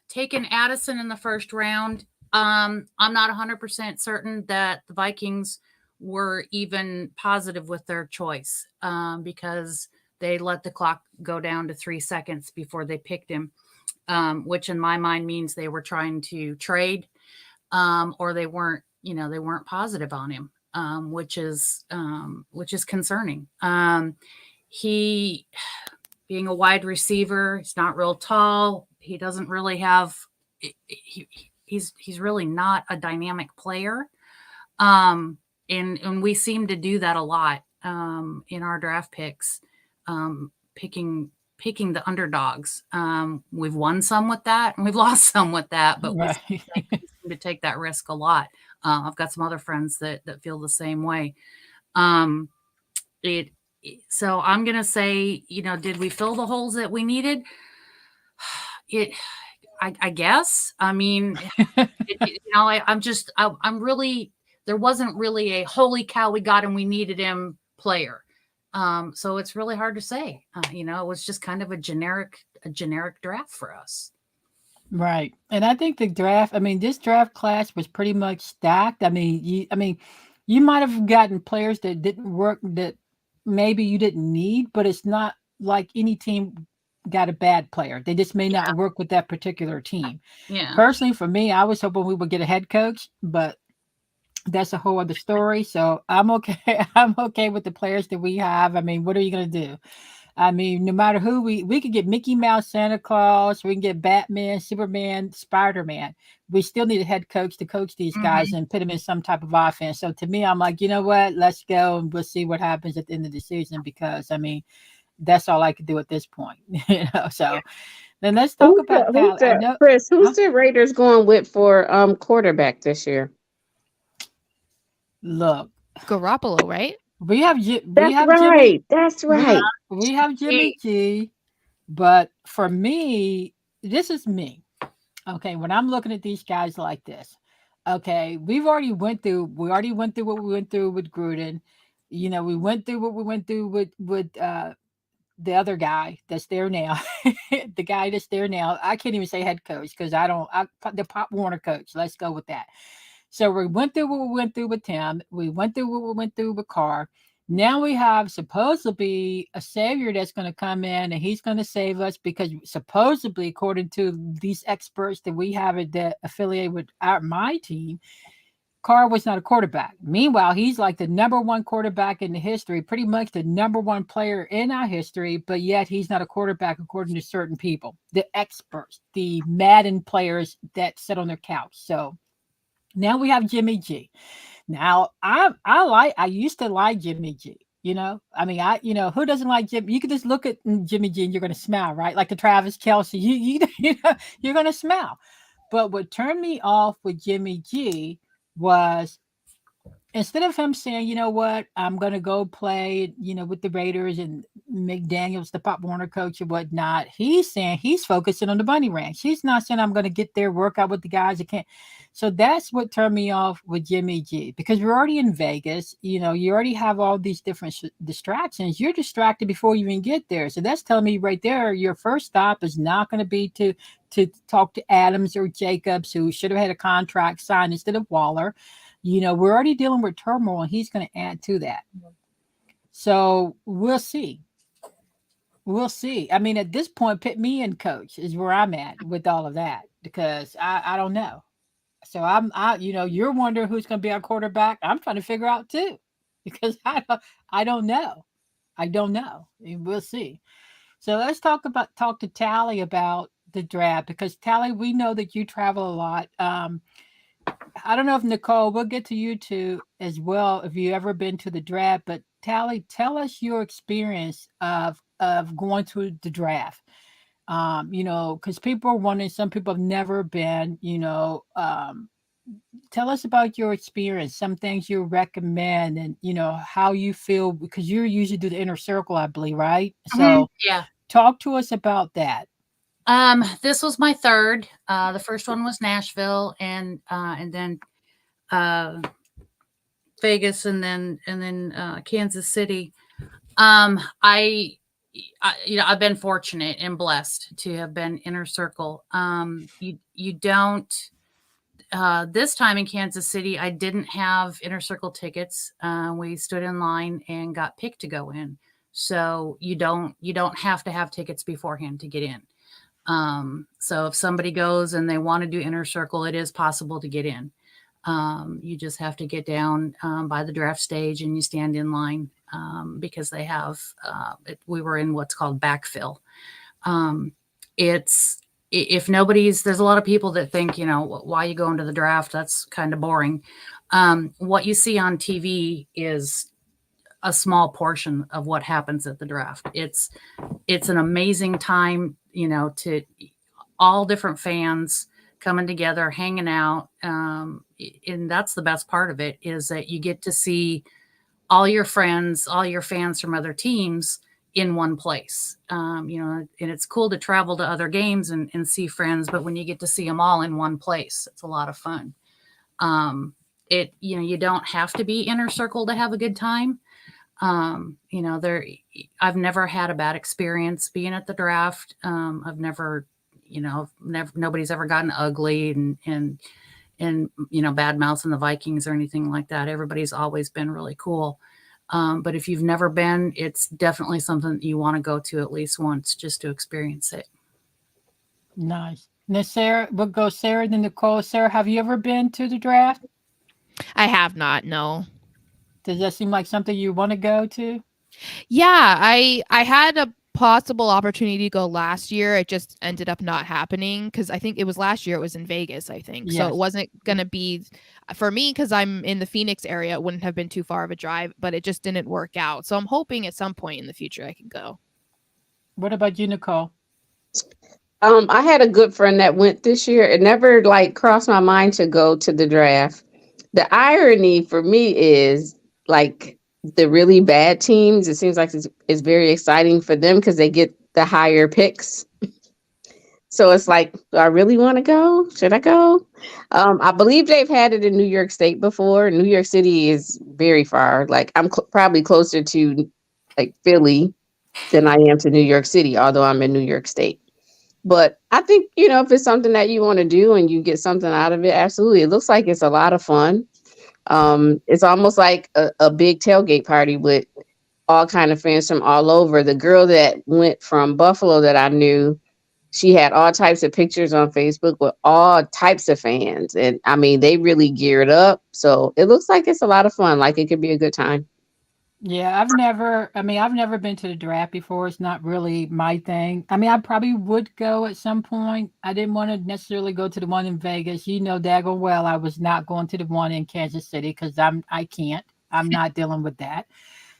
Taking Addison in the first round, I'm not 100% certain that the Vikings were even positive with their choice, because they let the clock go down to 3 seconds before they picked him. which in my mind means they were trying to trade, or they weren't positive on him, which is concerning. He, being a wide receiver, he's not real tall. He doesn't really have. He's really not a dynamic player, and we seem to do that a lot in our draft picks, picking the underdogs. We've won some with that, and we've lost some with that, but we seem to take that risk a lot. I've got some other friends that feel the same way. So I'm going to say, did we fill the holes that we needed? I guess. I mean, I'm really, there wasn't really a holy cow, we got him, we needed him player. So it's really hard to say. It was just kind of a generic draft for us. Right. And I think the draft, this draft class was pretty much stacked. You might have gotten players that didn't work, that maybe you didn't need, but it's not like any team got a bad player. They just may not work with that particular team. Yeah. Personally, for me, I was hoping we would get a head coach, but that's a whole other story. So I'm okay. I'm okay with the players that we have. What are you going to do? No matter who we could get Mickey Mouse, Santa Claus, we can get Batman, Superman, Spider-Man. We still need a head coach to coach these guys and put them in some type of offense. So to me, I'm like, you know what? Let's go and we'll see what happens at the end of the season, because that's all I could do at this point. So then let's talk about Tali. Pris, who's the Raiders going with for quarterback this year? Look, Garoppolo, right? We have right. That's right. We have Jimmy G, but for me, this is me. Okay, when I'm looking at these guys like this, okay, we already went through what we went through with Gruden. We went through what we went through with the other guy that's there now. The guy that's there now. I can't even say head coach because the Pop Warner coach. Let's go with that. So we went through what we went through with Tim. We went through what we went through with Carr. Now we have supposed to be a savior that's going to come in and he's going to save us, because supposedly, according to these experts that we have that affiliate with my team, Carr was not a quarterback. Meanwhile, he's like the number one quarterback in the history, pretty much the number one player in our history, but yet he's not a quarterback according to certain people, the experts, the Madden players that sit on their couch. So now we have Jimmy G. Now I used to like Jimmy G. Who doesn't like Jimmy? You can just look at Jimmy G and you're going to smile, right? Like the Travis Kelce, you're going to smile. But what turned me off with Jimmy G was, instead of him saying, you know what, I'm going to go play, with the Raiders and McDaniels, the Pop Warner coach and whatnot, he's saying he's focusing on the Bunny Ranch. He's not saying I'm going to get there, work out with the guys that can't. So that's what turned me off with Jimmy G, because we're already in Vegas. You already have all these different distractions. You're distracted before you even get there. So that's telling me right there, your first stop is not going to be to talk to Adams or Jacobs, who should have had a contract signed instead of Waller. We're already dealing with turmoil, and he's going to add to that. So we'll see. We'll see. At this point, put me in coach is where I'm at with all of that, because I don't know. So you're wondering who's going to be our quarterback. I'm trying to figure out too, because I don't know. I don't know. We'll see. So let's talk to Tali about the draft, because Tali, we know that you travel a lot. I don't know if Nicole, we'll get to you two as well, if you ever been to the draft, but Tali, tell us your experience of going to the draft. Because people are wondering, some people have never been, tell us about your experience, some things you recommend, and, how you feel, because you usually do the inner circle, I believe, right? So yeah. Talk to us about that. This was my third. The first one was Nashville, and then Vegas, and then Kansas City. I've been fortunate and blessed to have been inner circle. You don't. This time in Kansas City, I didn't have inner circle tickets. We stood in line and got picked to go in. So you don't have to have tickets beforehand to get in. So if somebody goes and they want to do inner circle, it is possible to get in. You just have to get down by the draft stage and you stand in line because they have, we were in what's called backfill. If nobody's, there's a lot of people that think, why you go into the draft? That's kind of boring. What you see on TV is a small portion of what happens at the draft. It's an amazing time, to all different fans coming together, hanging out. And that's the best part of it, is that you get to see all your friends, all your fans from other teams in one place. And it's cool to travel to other games and see friends, but when you get to see them all in one place, it's a lot of fun. You don't have to be inner circle to have a good time. I've never had a bad experience being at the draft. I've never, nobody's ever gotten ugly and bad mouths in the Vikings or anything like that. Everybody's always been really cool. But if you've never been, it's definitely something that you want to go to at least once just to experience it. Nice. Now, Sarah, we'll go Sarah, then Nicole. Sarah, have you ever been to the draft? I have not, no. Does that seem like something you want to go to? Yeah, I had a possible opportunity to go last year. It just ended up not happening because I think it was last year. It was in Vegas, I think. Yes. So it wasn't going to be for me because I'm in the Phoenix area. It wouldn't have been too far of a drive, but it just didn't work out. So I'm hoping at some point in the future I can go. What about you, Nicole? I had a good friend that went this year. It never crossed my mind to go to the draft. The irony for me is the really bad teams, it seems like it's very exciting for them because they get the higher picks. So it's like, do I really want to go? Should I go? I believe they've had it in New York State before. New York City is very far. I'm probably closer to Philly than I am to New York City, although I'm in New York State. But I think, if it's something that you want to do and you get something out of it, absolutely. It looks like it's a lot of fun. It's almost like a big tailgate party with all kind of fans from all over. The girl that went from Buffalo that I knew, she had all types of pictures on Facebook with all types of fans. And I mean, they really geared up. So it looks like it's a lot of fun. It could be a good time. Yeah, I've never been to the draft before. It's not really my thing. I mean, I probably would go at some point. I didn't want to necessarily go to the one in Vegas. Daggone well, I was not going to the one in Kansas City because I'm not dealing with that.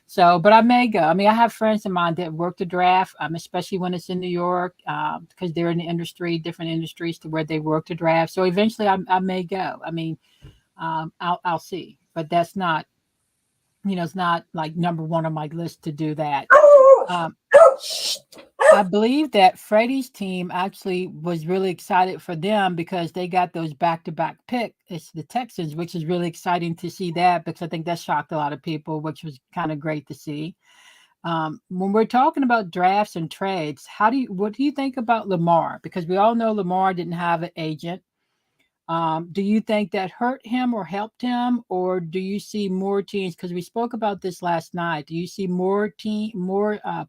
So, but I may go. I mean, I have friends of mine that work the draft, especially when it's in New York, because they're in the industry, different industries to where they work the draft. So eventually I may go. I mean, I'll see, but that's not, it's not number one on my list to do that. I believe that Freddie's team actually was really excited for them because they got those back-to-back picks. It's the Texans, which is really exciting to see that because I think that shocked a lot of people, which was kind of great to see. When we're talking about drafts and trades, what do you think about Lamar? Because we all know Lamar didn't have an agent. Do you think that hurt him or helped him, or do you see more teams? Because we spoke about this last night. Do you see more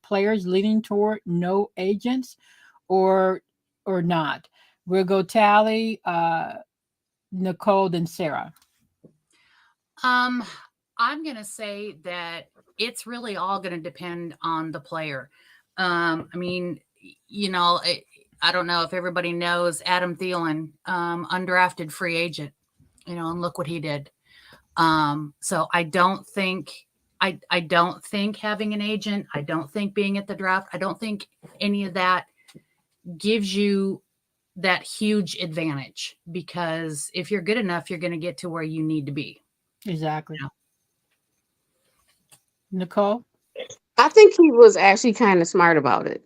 players leaning toward no agents, or not? We'll go Tali, Nicole, then Sarah. I'm gonna say that it's really all gonna depend on the player. I mean, I don't know if everybody knows Adam Thielen, undrafted free agent, and look what he did. So I don't think having an agent, I don't think being at the draft, I don't think any of that gives you that huge advantage, because if you're good enough, you're going to get to where you need to be. Exactly. Nicole? I think he was actually kind of smart about it.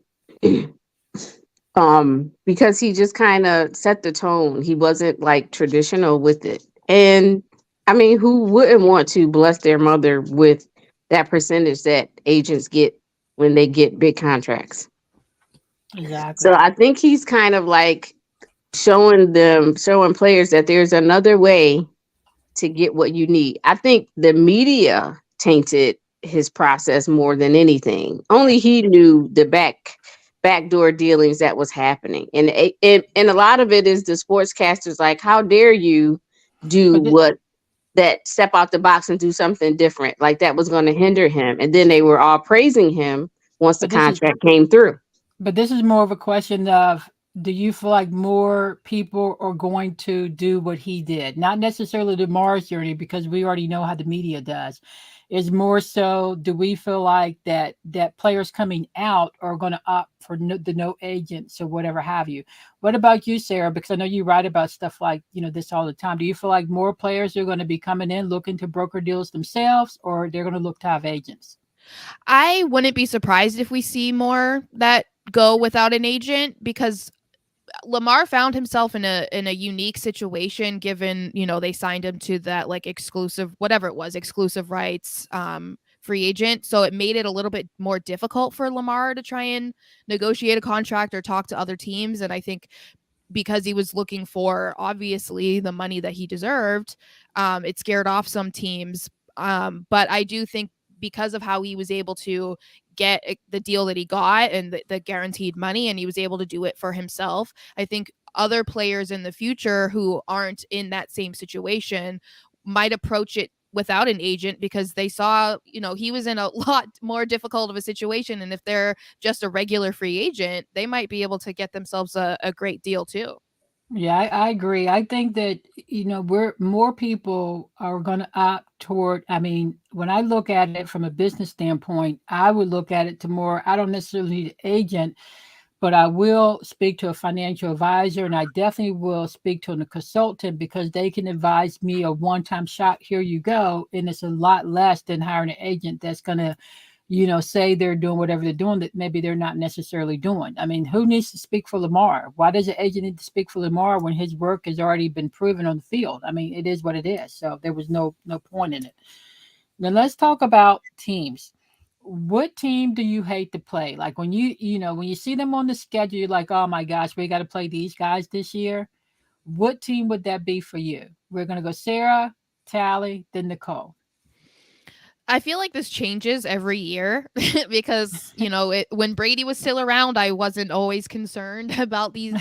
Because he just kind of set the tone. He wasn't traditional with it. And I mean, who wouldn't want to bless their mother with that percentage that agents get when they get big contracts? Exactly. So I think he's kind of showing players that there's another way to get what you need. I think the media tainted his process more than anything. Only he knew the backdoor dealings that was happening. And and a lot of it is the sportscasters like, how dare you do that step out the box and do something different, like that was going to hinder him. And then they were all praising him once the contract came through. But this is more of a question of, do you feel like more people are going to do what he did? Not necessarily Lamar's journey, because we already know how the media does. Is more so, do we feel like that players coming out are going to opt for the no agents or whatever have you? What about you, Sarah? Because I know you write about stuff like, this all the time. Do you feel like more players are going to be coming in looking to broker deals themselves, or they're going to look to have agents? I wouldn't be surprised if we see more that go without an agent, because Lamar found himself in a unique situation, given, they signed him to that like exclusive, whatever it was, exclusive rights free agent. So it made it a little bit more difficult for Lamar to try and negotiate a contract or talk to other teams. And I think because he was looking for, obviously, the money that he deserved, it scared off some teams. But I do think because of how he was able to get the deal that he got and the guaranteed money, and he was able to do it for himself, I think other players in the future who aren't in that same situation might approach it without an agent, because they saw, he was in a lot more difficult of a situation. And if they're just a regular free agent, they might be able to get themselves a great deal too. Yeah, I agree. I think that, more people are going to opt toward, when I look at it from a business standpoint, I would look at it to more, I don't necessarily need an agent, but I will speak to a financial advisor, and I definitely will speak to a consultant, because they can advise me a one-time shot. Here you go. And it's a lot less than hiring an agent that's going to, say they're doing whatever they're doing that maybe they're not necessarily doing. Who needs to speak for Lamar? Why does an agent need to speak for Lamar when his work has already been proven on the field? It is what it is. So there was no point in it. Now let's talk about teams. What team do you hate to play? Like when when you see them on the schedule, you're like, oh my gosh, we got to play these guys this year. What team would that be for you? We're going to go Sara, Tali, then Nicole. I feel like this changes every year because, when Brady was still around, I wasn't always concerned about these,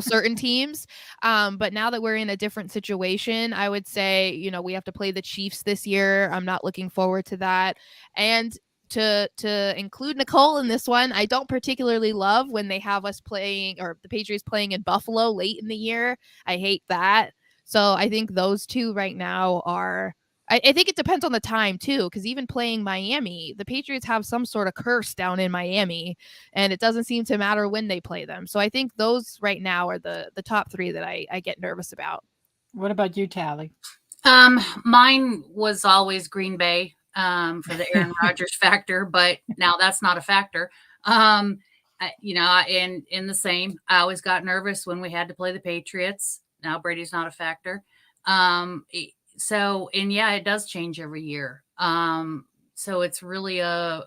certain teams. But now that we're in a different situation, I would say, we have to play the Chiefs this year. I'm not looking forward to that. And to include Nicole in this one, I don't particularly love when they have us playing, or the Patriots playing in Buffalo late in the year. I hate that. So I think those two right now are... I think it depends on the time too, because even playing Miami, the Patriots have some sort of curse down in Miami, and it doesn't seem to matter when they play them. So I think those right now are the top three that I get nervous about. What about you, Tali? Mine was always Green Bay for the Aaron Rodgers factor, but now that's not a factor. In the same, I always got nervous when we had to play the Patriots. Now Brady's not a factor. So, and yeah, it does change every year. So it's really a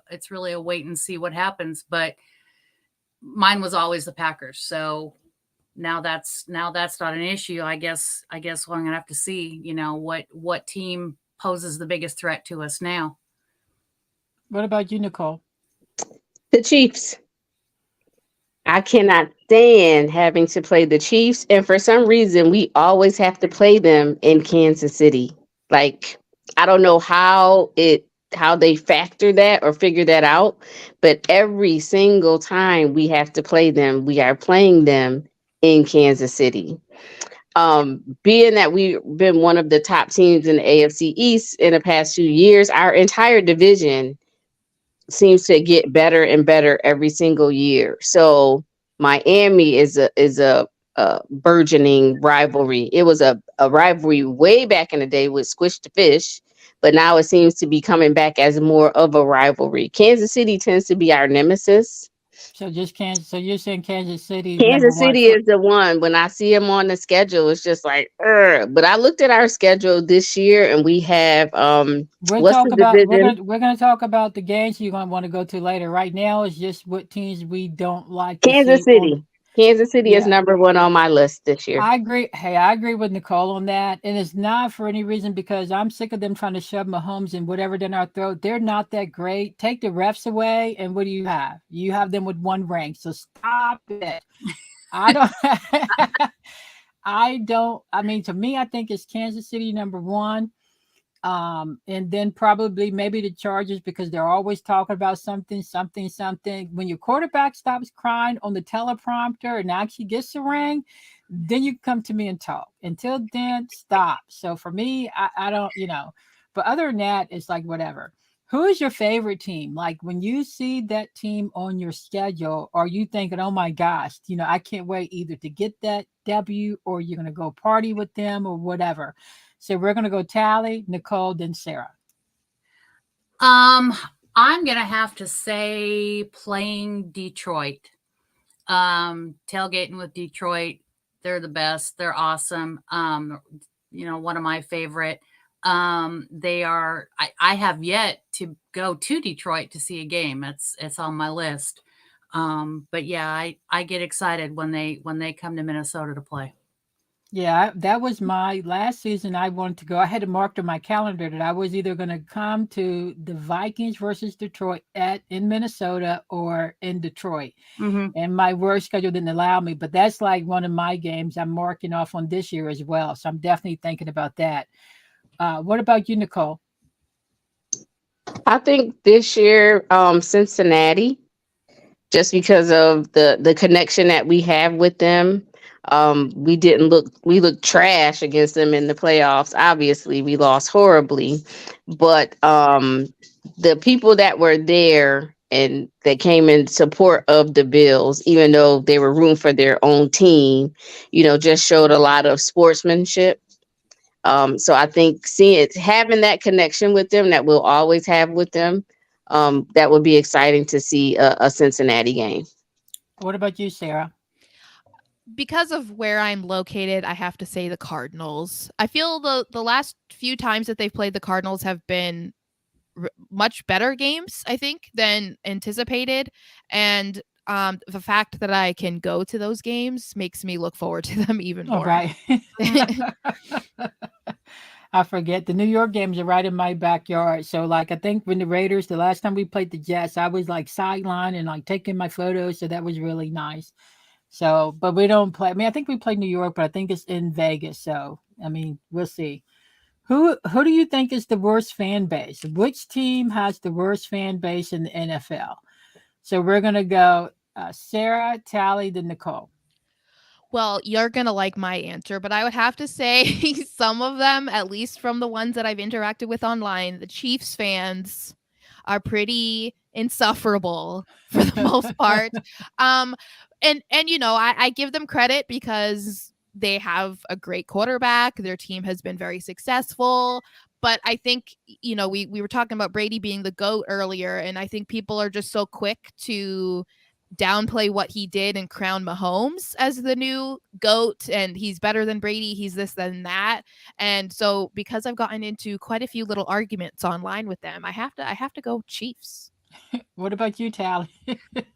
wait and see what happens, but mine was always the Packers. So now that's not an issue. I guess we're going to have to see, what team poses the biggest threat to us now. What about you, Nicole? The Chiefs. I cannot stand having to play the Chiefs. And for some reason, we always have to play them in Kansas City. Like, I don't know how they factor that or figure that out. But every single time we have to play them, we are playing them in Kansas City. Being that we've been one of the top teams in the AFC East in the past few years, our entire division seems to get better and better every single year. So Miami is a burgeoning rivalry. It was a rivalry way back in the day with Squish the Fish, but now it seems to be coming back as more of a rivalry. Kansas City tends to be our nemesis. So just Kansas. So you're saying Kansas City? Kansas City is the one. When I see them on the schedule, it's just like, but I looked at our schedule this year, and we have we're going to talk about the games you're going to want to go to later. Right now, it's just what teams we don't like. Kansas City. Kansas City is Yeah. number one on my list this year. I agree. Hey, I agree with Nicole on that. And it's not for any reason because I'm sick of them trying to shove Mahomes and whatever down our throat. They're not that great. Take the refs away, and what do you have? You have them with one ring. So stop it. I don't I mean, to me, I think it's Kansas City number one. And then probably maybe the Chargers because they're always talking about something. When your quarterback stops crying on the teleprompter and actually gets the ring, then you come to me and talk. Until then, stop. So for me, I don't, but other than that, it's like whatever. Who is your favorite team? Like when you see that team on your schedule, are you thinking, oh my gosh, I can't wait either to get that W or you're going to go party with them or whatever. So we're going to go Tali, Nicole, then Sara. I'm going to have to say playing Detroit. Tailgating with Detroit. They're the best. They're awesome. One of my favorite. They are, I have yet to go to Detroit to see a game. It's on my list. But yeah, I get excited when they come to Minnesota to play. Yeah, that was my last season. I wanted to go. I had it marked on my calendar that I was either going to come to the Vikings versus Detroit in Minnesota or in Detroit. Mm-hmm. And my work schedule didn't allow me, but that's like one of my games I'm marking off on this year as well. So I'm definitely thinking about that. What about you, Nicole? I think this year, Cincinnati, just because of the connection that we have with them. We looked trash against them in the playoffs. Obviously, we lost horribly, but the people that were there and that came in support of the Bills, even though they were rooting for their own team, just showed a lot of sportsmanship. So I think having that connection with them that we'll always have with them, that would be exciting to see a Cincinnati game. What about you, Sara? Because of where I'm located, I have to say the Cardinals. I feel the last few times that they've played the Cardinals have been much better games, I think, than anticipated. And the fact that I can go to those games makes me look forward to them even more. All right. I forget. The New York games are right in my backyard. So, I think when the Raiders, the last time we played the Jets, I was sideline and taking my photos. So that was really nice. So, but we don't play. I mean, I think we played New York, but I think it's in Vegas. So, I mean, we'll see. Who do you think is the worst fan base? Which team has the worst fan base in the NFL? So we're going to go Sara, Tali, then Nicole. Well, you're going to like my answer, but I would have to say some of them, at least from the ones that I've interacted with online, the Chiefs fans are pretty insufferable for the most part. And I give them credit because they have a great quarterback. Their team has been very successful. But I think, we were talking about Brady being the GOAT earlier, and I think people are just so quick to downplay what he did and crown Mahomes as the new GOAT, and he's better than Brady, he's this, then that. And so because I've gotten into quite a few little arguments online with them, I have to go Chiefs. What about you, Tali?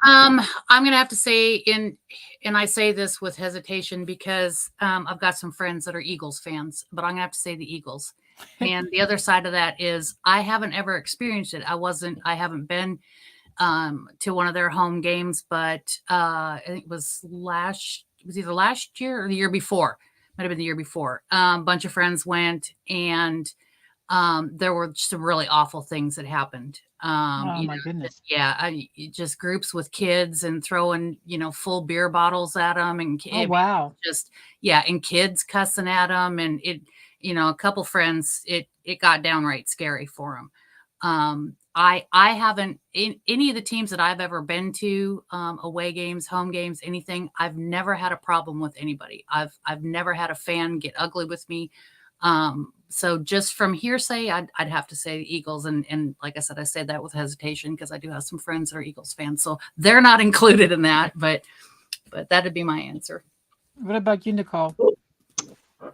I'm gonna have to say, and I say this with hesitation because I've got some friends that are Eagles fans, but I'm gonna have to say the Eagles. And the other side of that is I haven't ever experienced it. I haven't been to one of their home games, but I think it was either last year or the year before. Might have been the year before. A bunch of friends went, and there were some really awful things that happened. Oh my goodness! Yeah, just groups with kids and throwing full beer bottles at them, and wow, and kids cussing at them, and it a couple friends it got downright scary for them. I haven't in any of the teams that I've ever been to, away games, home games, anything. I've never had a problem with anybody. I've never had a fan get ugly with me. So just from hearsay, I'd have to say the Eagles. And like I said, I say that with hesitation because I do have some friends that are Eagles fans, so they're not included in that. But that'd be my answer. What about you, Nicole?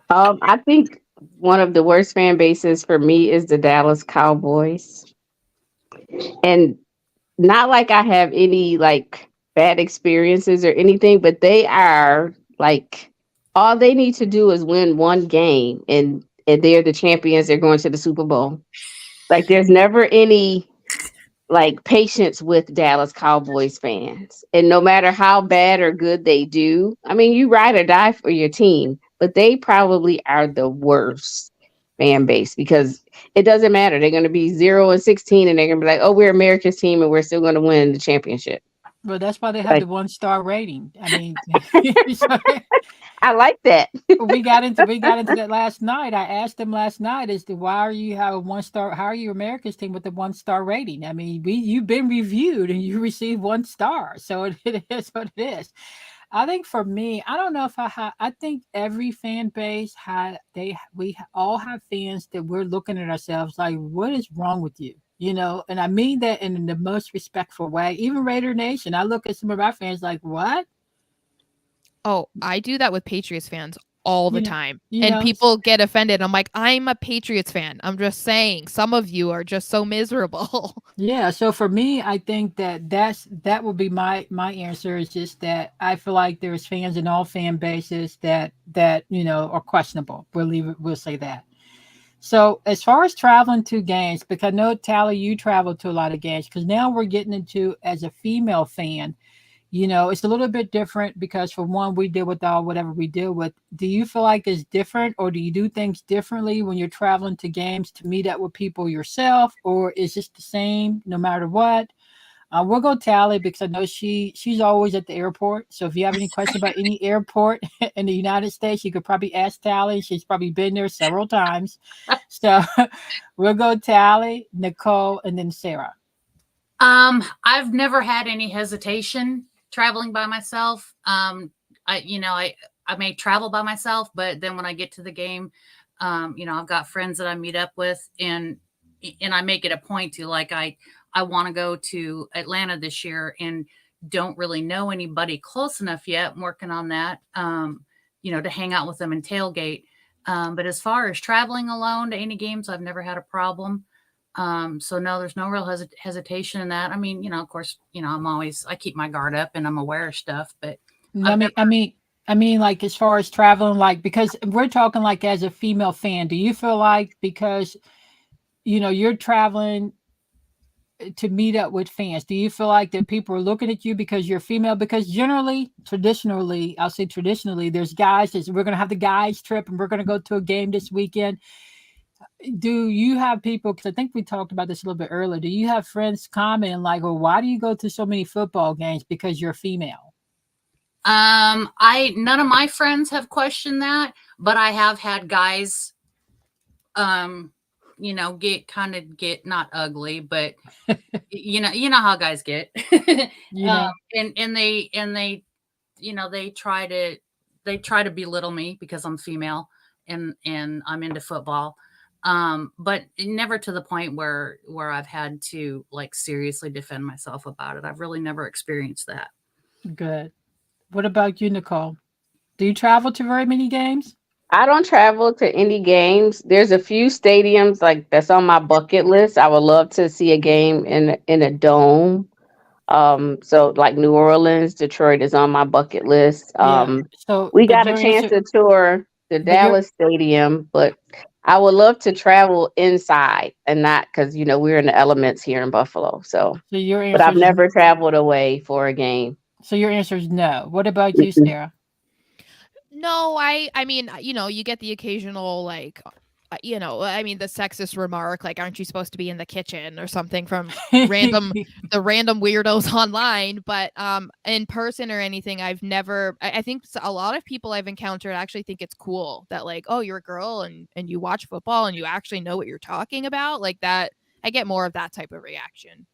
I think one of the worst fan bases for me is the Dallas Cowboys. And not like I have any bad experiences or anything, but they are like, all they need to do is win one game, and they're the champions. They're going to the Super Bowl. Like, there's never any like patience with Dallas Cowboys fans. And no matter how bad or good they do, I mean, you ride or die for your team, but they probably are the worst fan base because it doesn't matter. They're going to be 0-16 and they're going to be like, oh, we're America's team and we're still going to win the championship. Well, that's why they have Like, the 1-star rating. I mean, I like that. we got into that last night. I asked them last night as to why are you have a 1-star? How are you America's team with the 1-star rating? I mean, you've been reviewed and you received 1 star, so it is what it is. I think for me, I don't know if I think every fan base we all have fans that we're looking at ourselves like, what is wrong with you? You know, and I mean that in the most respectful way. Even Raider Nation, I look at some of our fans like, what? Oh, I do that with Patriots fans all the time. And know, people get offended. I'm like, I'm a Patriots fan. I'm just saying, some of you are just so miserable. Yeah, so for me, I think that would be my answer is just that I feel like there's fans in all fan bases that are questionable. We'll say that. So as far as traveling to games, because I know, Tali, you travel to a lot of games, because now we're getting into, as a female fan, it's a little bit different because, for one, we deal with whatever we deal with. Do you feel like it's different, or do you do things differently when you're traveling to games to meet up with people yourself, or is this the same no matter what? We'll go Tali because I know she's always at the airport. So if you have any questions about any airport in the United States, you could probably ask Tali. She's probably been there several times. So we'll go Tali, Nicole, and then Sara. I've never had any hesitation traveling by myself. I may travel by myself, but then when I get to the game, I've got friends that I meet up with, and I make it a point to, like, I want to go to Atlanta this year and don't really know anybody close enough yet. I'm working on that, to hang out with them and tailgate. But as far as traveling alone to any games, I've never had a problem. So no, there's no real hesitation in that. I mean, of course, I keep my guard up and I'm aware of stuff, but I mean, like, as far as traveling, like, because we're talking like as a female fan, do you feel like, because, you're traveling to meet up with fans, do you feel like that people are looking at you because you're female? Because traditionally, there's guys that we're going to have the guys trip and we're going to go to a game this weekend. Do you have people, because I think we talked about this a little bit earlier, do you have friends comment like, well, why do you go to so many football games because you're female? None of my friends have questioned that, but I have had guys get not ugly, but you know how guys get. And they try to belittle me because I'm female and I'm into football. But never to the point where I've had to, like, seriously defend myself about it. I've really never experienced that. Good. What about you, Nicole? Do you travel to very many games? I don't travel to any games. There's a few stadiums like that's on my bucket list. I would love to see a game in a dome. So like New Orleans, Detroit is on my bucket list. So we got a chance to tour the Dallas Stadium, but I would love to travel inside and not, because we're in the elements here in Buffalo. So your answer, but I've never traveled away for a game. So your answer is no. What about you, Sara? No, I mean, you get the occasional, like, the sexist remark, like, aren't you supposed to be in the kitchen or something from the random weirdos online, but in person or anything, I've never, I think a lot of people I've encountered actually think it's cool that, like, oh, you're a girl and you watch football and you actually know what you're talking about, like that. I get more of that type of reaction.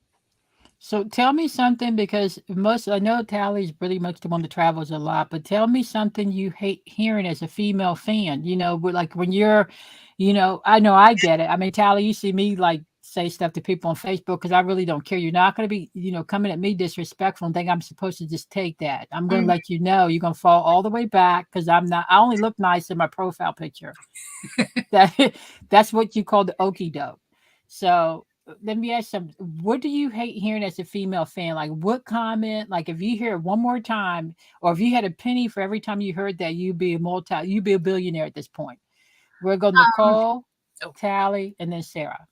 So tell me something, because I know Tali's really much the one that travels a lot, but tell me something you hate hearing as a female fan, like when you're, I know I get it. I mean, Tali, you see me like say stuff to people on Facebook because I really don't care. You're not going to be, coming at me disrespectful and think I'm supposed to just take that. I'm going to let you know you're going to fall all the way back because I only look nice in my profile picture. That's what you call the okie doke. So let me ask something. What do you hate hearing as a female fan? Like, what comment? Like, if you hear it one more time, or if you had a penny for every time you heard that, you'd be a billionaire at this point. We'll go Nicole, Tali, and then Sara.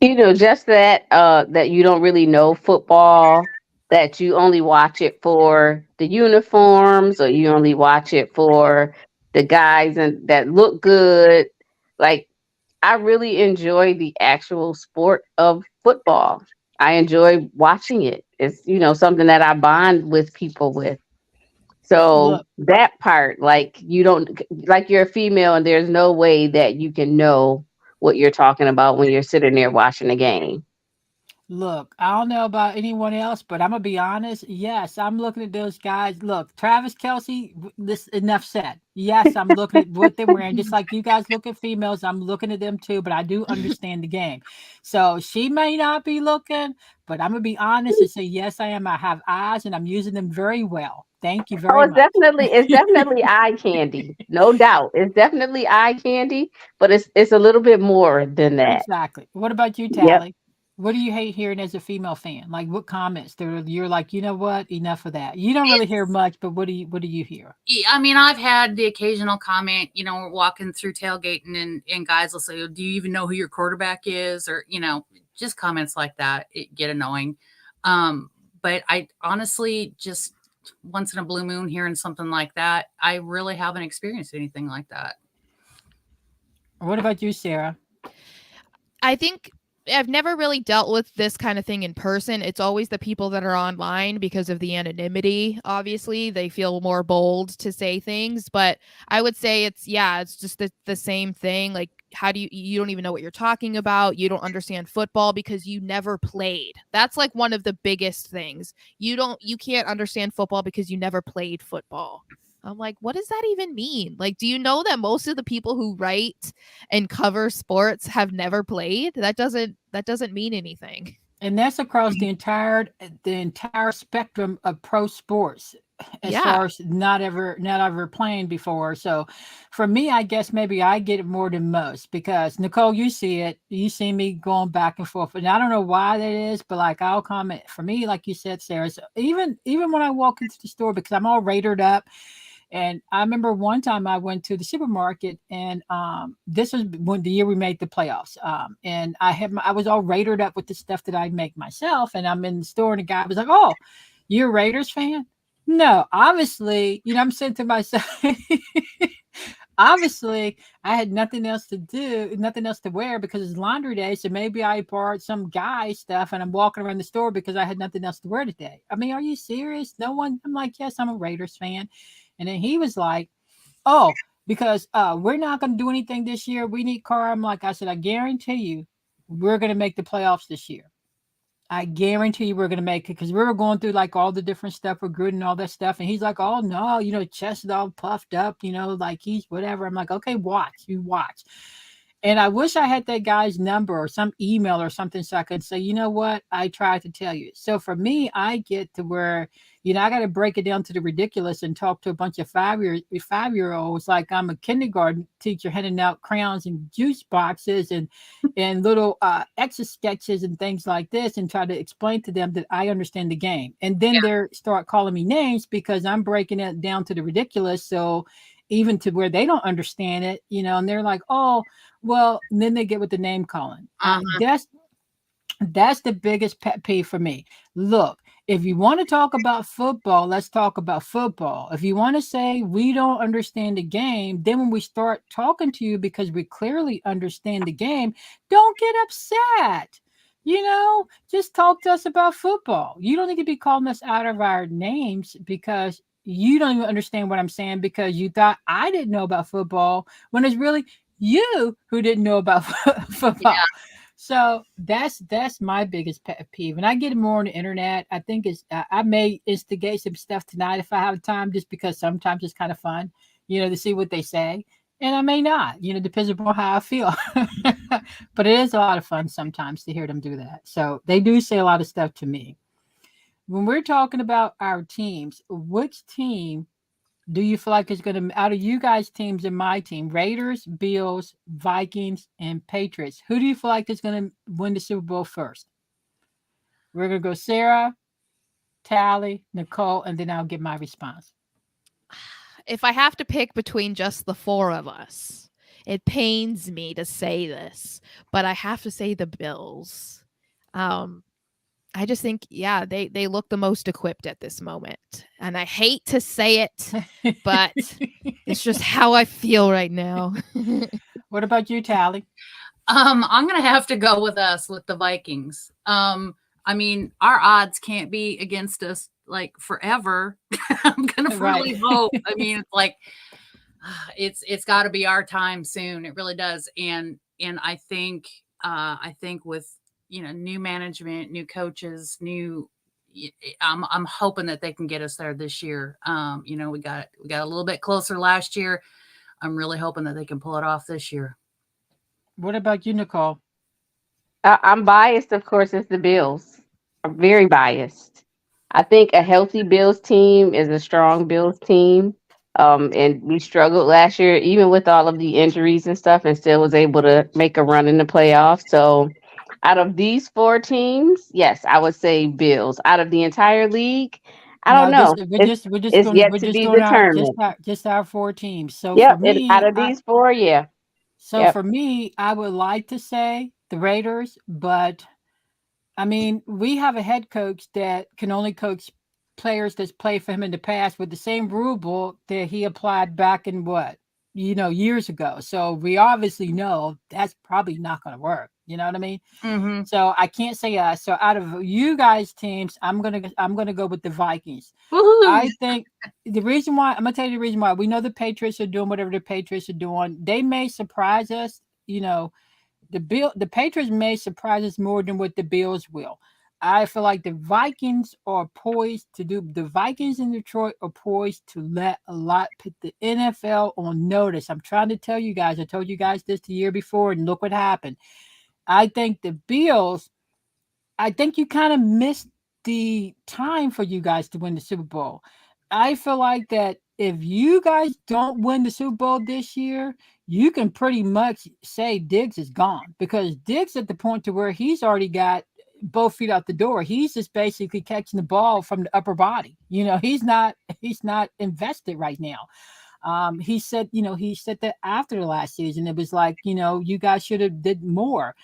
Just that you don't really know football, that you only watch it for the uniforms, or you only watch it for the guys and that look good. Like, I really enjoy the actual sport of football. I enjoy watching it. It's, something that I bond with people with. So Look, that part, like, you don't, like, you're a female and there's no way that you can know what you're talking about when you're sitting there watching a game. Look, I don't know about anyone else, but I'm gonna be honest. Yes, I'm looking at those guys. Look, Travis Kelsey. This enough said. Yes, I'm looking at what they're wearing, just like you guys look at females. I'm looking at them too, but I do understand the game. So she may not be looking, but I'm gonna be honest and say yes, I am. I have eyes, and I'm using them very well. Thank you Oh, very much. it's definitely eye candy, no doubt. It's definitely eye candy, but it's a little bit more than that. Exactly. What about you, Yep. Tally? What do you hate hearing as a female fan? Like, what comments? You're like, you know what? Enough of that. You don't really hear much, but what do you hear? Yeah, I mean, I've had the occasional comment, we're walking through tailgating and guys will say, do you even know who your quarterback is? Or, just comments like that. It get annoying. But I honestly just once in a blue moon hearing something like that, I really haven't experienced anything like that. What about you, Sara? I think I've never really dealt with this kind of thing in person. It's always the people that are online because of the anonymity. Obviously, they feel more bold to say things, but I would say it's just the same thing. Like, how do you don't even know what you're talking about? You don't understand football because you never played. That's like one of the biggest things. You can't understand football because you never played football. I'm like, what does that even mean? Like, do you know that most of the people who write and cover sports have never played? That doesn't mean anything. And that's across the entire spectrum of pro sports, as Yeah. far as not ever playing before. So for me, I guess maybe I get it more than most, because Nicole, you see me going back and forth, and I don't know why that is, but like, I'll comment. For me, like you said, Sara, so even when I walk into the store, because I'm all rated up. And I remember one time I went to the supermarket, and this was when the year we made the playoffs. And I was all rated up with the stuff that I make myself. And I'm in the store, and the guy was like, "Oh, you're a Raiders fan?" No, obviously, I'm saying to myself, obviously, I had nothing else to do, nothing else to wear, because it's laundry day. So maybe I borrowed some guy stuff, and I'm walking around the store because I had nothing else to wear today. I mean, are you serious? No one? I'm like, yes, I'm a Raiders fan. And then he was like, "Oh, because we're not going to do anything this year. We need Carr." I'm like, I said, I guarantee you, we're going to make the playoffs this year. I guarantee you we're going to make it, because we were going through like all the different stuff with Gruden and all that stuff. And he's like, "Oh, no, chest is all puffed up, like he's whatever." I'm like, okay, you watch. And I wish I had that guy's number or some email or something, so I could say, you know what, I tried to tell you. So for me, I get to where, I got to break it down to the ridiculous and talk to a bunch of 5-year-olds like I'm a kindergarten teacher handing out crayons and juice boxes and little extra sketches and things like this, and try to explain to them that I understand the game. And then they start calling me names because I'm breaking it down to the ridiculous. So even to where they don't understand it, and they're like, "Oh, well," and then they get with the name calling. That's the biggest pet peeve for me. Look, if you want to talk about football, let's talk about football. If you want to say we don't understand the game, then when we start talking to you because we clearly understand the game, don't get upset. Just talk to us about football. You don't need to be calling us out of our names because you don't even understand what I'm saying, because you thought I didn't know about football when it's really you who didn't know about football. Yeah. So that's my biggest pet peeve, and I get it more on the internet. I think I may instigate some stuff tonight if I have time, just because sometimes it's kind of fun, to see what they say, and I may not. Depends upon how I feel. But it is a lot of fun sometimes to hear them do that. So they do say a lot of stuff to me. When we're talking about our teams, which team do you feel like it's going to, out of you guys' teams and my team, Raiders, Bills, Vikings, and Patriots, who do you feel like is going to win the Super Bowl first? We're going to go Sara, Tali, Nicole, and then I'll give my response. If I have to pick between just the four of us, it pains me to say this, but I have to say the Bills. I just think, yeah, they look the most equipped at this moment. And I hate to say it, but it's just how I feel right now. What about you, Tali? I'm gonna have to go with us with the Vikings. I mean, our odds can't be against us like forever. I'm gonna really hope. I mean, it's like it's got to be our time soon. It really does. And I think with new management, new coaches, I'm hoping that they can get us there this year. We got a little bit closer last year. I'm really hoping that they can pull it off this year. What about you, Nicole? I'm biased, of course, it's the Bills. I'm very biased. I think a healthy Bills team is a strong Bills team. And we struggled last year, even with all of the injuries and stuff, and still was able to make a run in the playoffs. So, out of these four teams, yes, I would say Bills. Out of the entire league, I don't know. It's yet to be determined. Just our four teams. So Yep, for me, out of these four, yeah. So Yep. for me, I would like to say the Raiders, but I mean, we have a head coach that can only coach players that's played for him in the past with the same rule book that he applied back in years ago. So we obviously know that's probably not going to work. You know what I mean? Mm-hmm. So I can't say so out of you guys' teams, I'm gonna go with the Vikings. Woo-hoo. I think the reason why, I'm gonna tell you the reason why. We know the Patriots are doing whatever the Patriots are doing. They may surprise us. The Patriots may surprise us more than what the Bills will. I feel like the Vikings in Detroit are poised to put the NFL on notice. I'm trying to tell you guys, I told you guys this the year before, and look what happened. I think the Bills, I think you kind of missed the time for you guys to win the Super Bowl. I feel like that if you guys don't win the Super Bowl this year, you can pretty much say Diggs is gone, because Diggs at the point to where he's already got both feet out the door. He's just basically catching the ball from the upper body. He's not invested right now. He said that after the last season, it was like, you guys should have did more.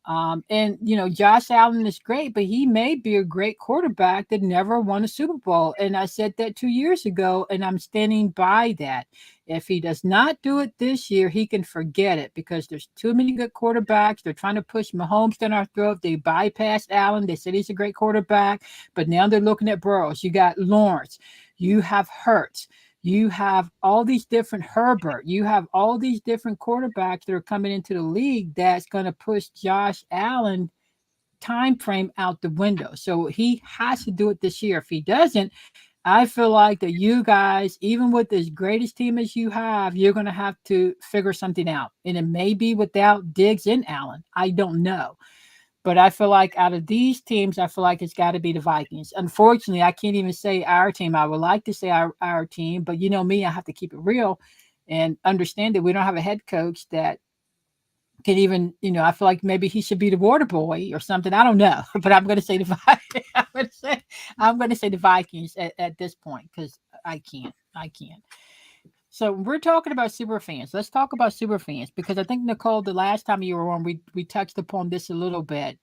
And Josh Allen is great, but he may be a great quarterback that never won a Super Bowl. And I said that 2 years ago, and I'm standing by that. If he does not do it this year, he can forget it, because there's too many good quarterbacks. They're trying to push Mahomes down our throat. They bypassed Allen. They said he's a great quarterback, but now they're looking at Burrows. You got Lawrence. You have Hurts. You have all these different Herbert. You have all these different quarterbacks that are coming into the league that's going to push Josh Allen time frame out the window. So he has to do it this year. If he doesn't, I feel like that you guys, even with as greatest team as you have, you're going to have to figure something out. And it may be without Diggs and Allen. I don't know. But I feel like out of these teams, I feel like it's got to be the Vikings. Unfortunately, I can't even say our team. I would like to say our team, but me, I have to keep it real and understand that we don't have a head coach that can even, I feel like maybe he should be the water boy or something. I don't know, but I'm going to say the Vikings. I'm going to say the Vikings at this point, because I can't. So we're talking about super fans. Let's talk about super fans, because I think, Nicole, the last time you were on, we touched upon this a little bit.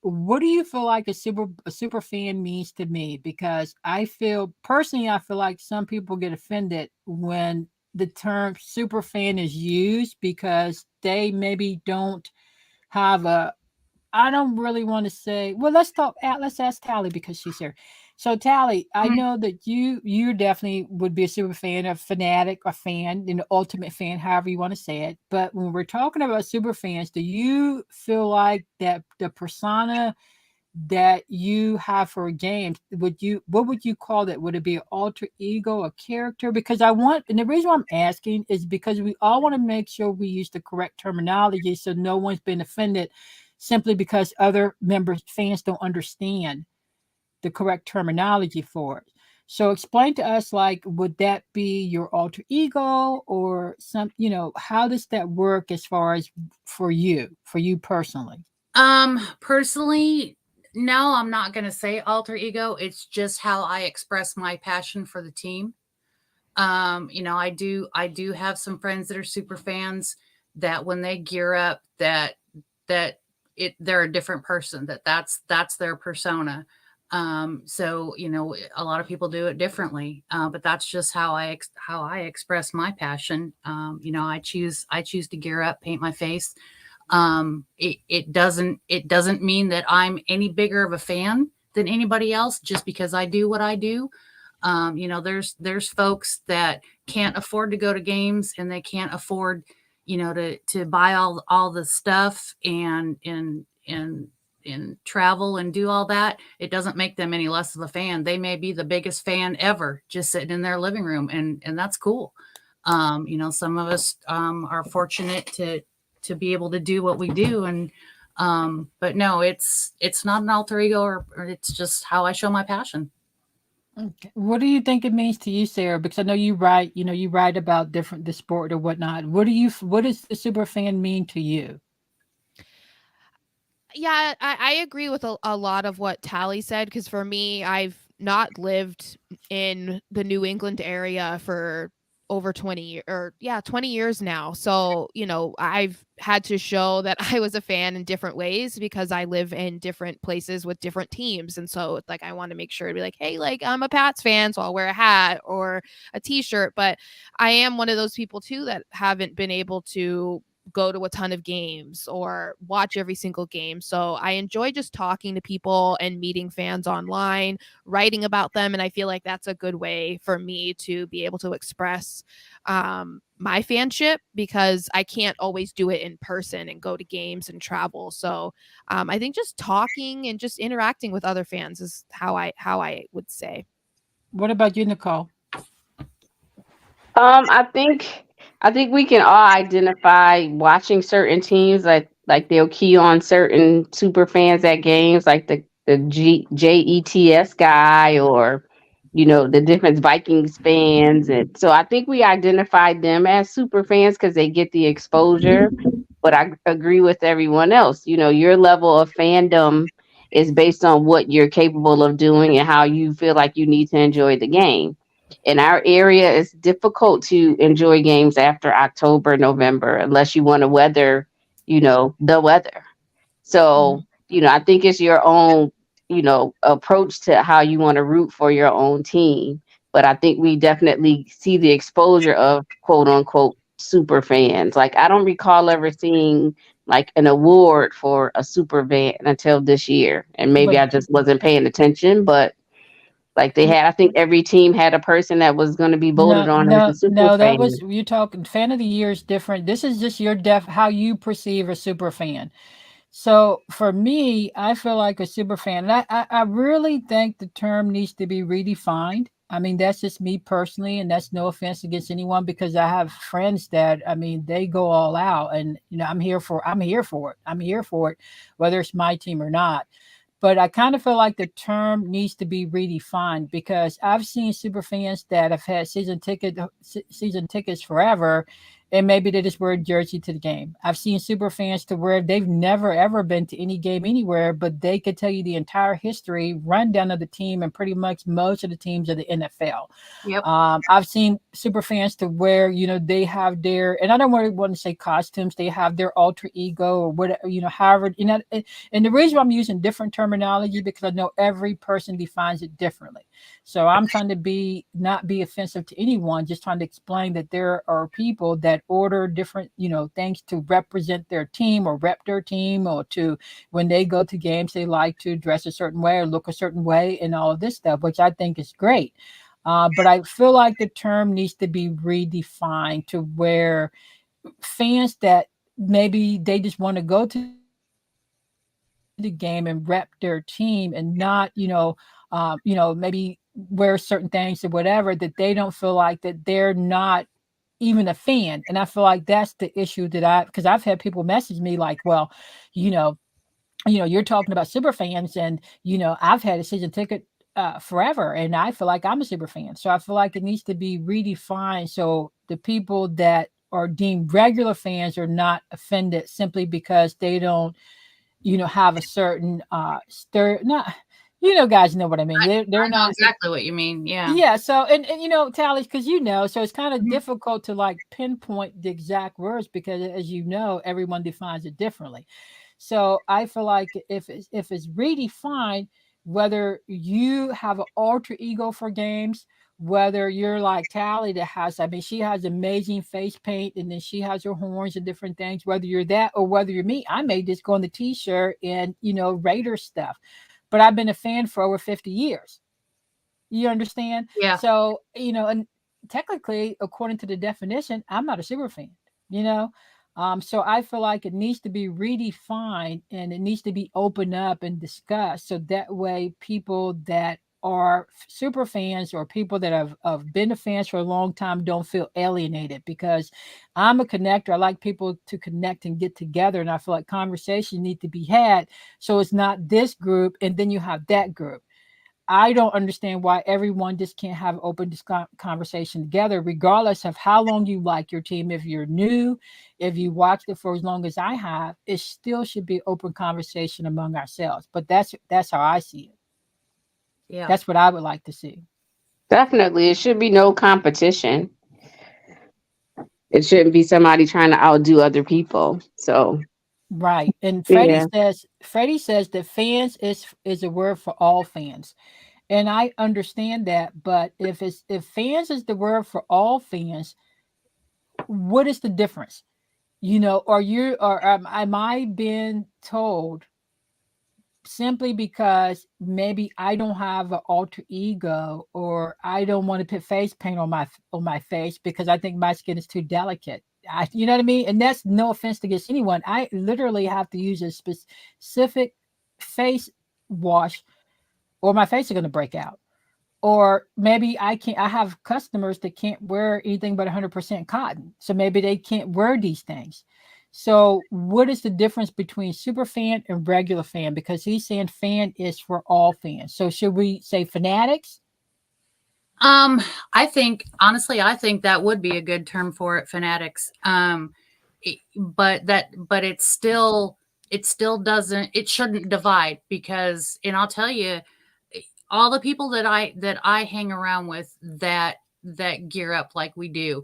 What do you feel like a super fan means to me? Because I feel like some people get offended when the term super fan is used, because they maybe don't have I don't really want to say, well, let's ask Tali, because she's here. So Tali, I know that you definitely would be a super fan, a fanatic, a fan, an ultimate fan, however you want to say it. But when we're talking about super fans, do you feel like that the persona that you have for games, what would you call that? Would it be an alter ego, a character? Because and the reason why I'm asking is because we all want to make sure we use the correct terminology, so no one's been offended simply because other fans don't understand the correct terminology for it. So explain to us, like, would that be your alter ego or some, how does that work as far as for you personally? Personally, no, I'm not going to say alter ego. It's just how I express my passion for the team. I do have some friends that are super fans that when they gear up they're a different person, that's their persona. So a lot of people do it differently, but that's just how I express my passion. I choose to gear up, paint my face. It doesn't mean that I'm any bigger of a fan than anybody else just because I do what I do. There's folks that can't afford to go to games, and they can't afford, to buy all the stuff and travel and do all that. It doesn't make them any less of a fan. They may be the biggest fan ever, just sitting in their living room, and that's cool. Some of us are fortunate to be able to do what we do, and but no, it's not an alter ego, or it's just how I show my passion. Okay. What do you think it means to you, Sarah? Because I know you write, you write about the sport or whatnot. What does the super fan mean to you? Yeah, I agree with a lot of what Tali said, because for me, I've not lived in the New England area for over 20 years now. So, I've had to show that I was a fan in different ways because I live in different places with different teams. And so like I want to make sure to be like, hey, like I'm a Pats fan, so I'll wear a hat or a t-shirt. But I am one of those people too that haven't been able to go to a ton of games or watch every single game. So I enjoy just talking to people and meeting fans online, writing about them. And I feel like that's a good way for me to be able to express my fanship, because I can't always do it in person and go to games and travel. So I think just talking and just interacting with other fans is how I would say. What about you, Nicole? I think we can all identify watching certain teams, like they'll key on certain super fans at games, like the JETS guy, or the different Vikings fans. And so I think we identify them as super fans because they get the exposure. But I agree with everyone else. Your level of fandom is based on what you're capable of doing and how you feel like you need to enjoy the game. In our area, it's difficult to enjoy games after October, November, unless you want to weather, the weather. So, I think it's your own, approach to how you want to root for your own team. But I think we definitely see the exposure of quote unquote super fans. Like, I don't recall ever seeing like an award for a super fan until this year. And maybe But I just wasn't paying attention, but like they had, I think every team had a person that was going to be voted no, on as a no, super no, that fan. was you talking fan of the year is different. This is just your how you perceive a super fan. So for me, I feel like a super fan. And I really think the term needs to be redefined. I mean, that's just me personally, and that's no offense against anyone, because I have friends that, I mean, they go all out, and I'm here for it. I'm here for it, whether it's my team or not. But I kind of feel like the term needs to be redefined, because I've seen super fans that have had season tickets forever, and maybe they just wear a jersey to the game. I've seen super fans to where they've never ever been to any game anywhere, but they could tell you the entire history rundown of the team and pretty much most of the teams of the NFL. Yep. I've seen super fans to where they have their, and I don't really want to say costumes, they have their alter ego or whatever, however, and the reason why I'm using different terminology, because I know every person defines it differently. So I'm trying to not be offensive to anyone, just trying to explain that there are people that order different, things to represent their team or rep their team, or to, when they go to games, they like to dress a certain way or look a certain way and all of this stuff, which I think is great. But I feel like the term needs to be redefined to where fans that maybe they just want to go to the game and rep their team and not, maybe wear certain things or whatever, that they don't feel like that they're not even a fan. And I feel like that's the issue because I've had people message me like, well, you know, you're talking about super fans, and I've had a season ticket forever, and I feel like I'm a super fan. So I feel like it needs to be redefined so the people that are deemed regular fans are not offended simply because they don't, have a certain not, guys know what I mean. They're I know not exactly what you mean. Yeah. yeah. So and Tally, because so it's kind of difficult to like pinpoint the exact words because as you know, everyone defines it differently. So I feel like if it's redefined, whether you have an alter ego for games, whether you're like Tally that has, I mean, she has amazing face paint and then she has her horns and different things, whether you're that or whether you're me, I may just go on the t-shirt and, Raiders stuff, but I've been a fan for over 50 years. You understand? Yeah. So, and technically, according to the definition, I'm not a super fan, you know? So I feel like it needs to be redefined and it needs to be opened up and discussed. So that way people that are super fans or people that have been fans for a long time don't feel alienated because I'm a connector. I like people to connect and get together. And I feel like conversations need to be had. So it's not this group and then you have that group. I don't understand why everyone just can't have open conversation together, regardless of how long you like your team. If you're new, if you watched it for as long as I have, it still should be open conversation among ourselves. But that's how I see it. Yeah. That's what I would like to see. Definitely. It should be no competition. It shouldn't be somebody trying to outdo other people. So Right. And yeah. Freddie says that fans is a word for all fans. And I understand that, but if fans is the word for all fans, what is the difference? Am I being told simply because maybe I don't have an alter ego or I don't want to put face paint on my face because I think my skin is too delicate? You know what I mean? And that's no offense against anyone. I literally have to use a specific face wash or my face is going to break out. Or maybe I have customers that can't wear anything but 100% cotton. So maybe they can't wear these things. So what is the difference between super fan and regular fan? Because he's saying fan is for all fans. So should we say fanatics? I think that would be a good term for it, fanatics. But it shouldn't divide because, and I'll tell you, all the people that I hang around with that gear up like we do,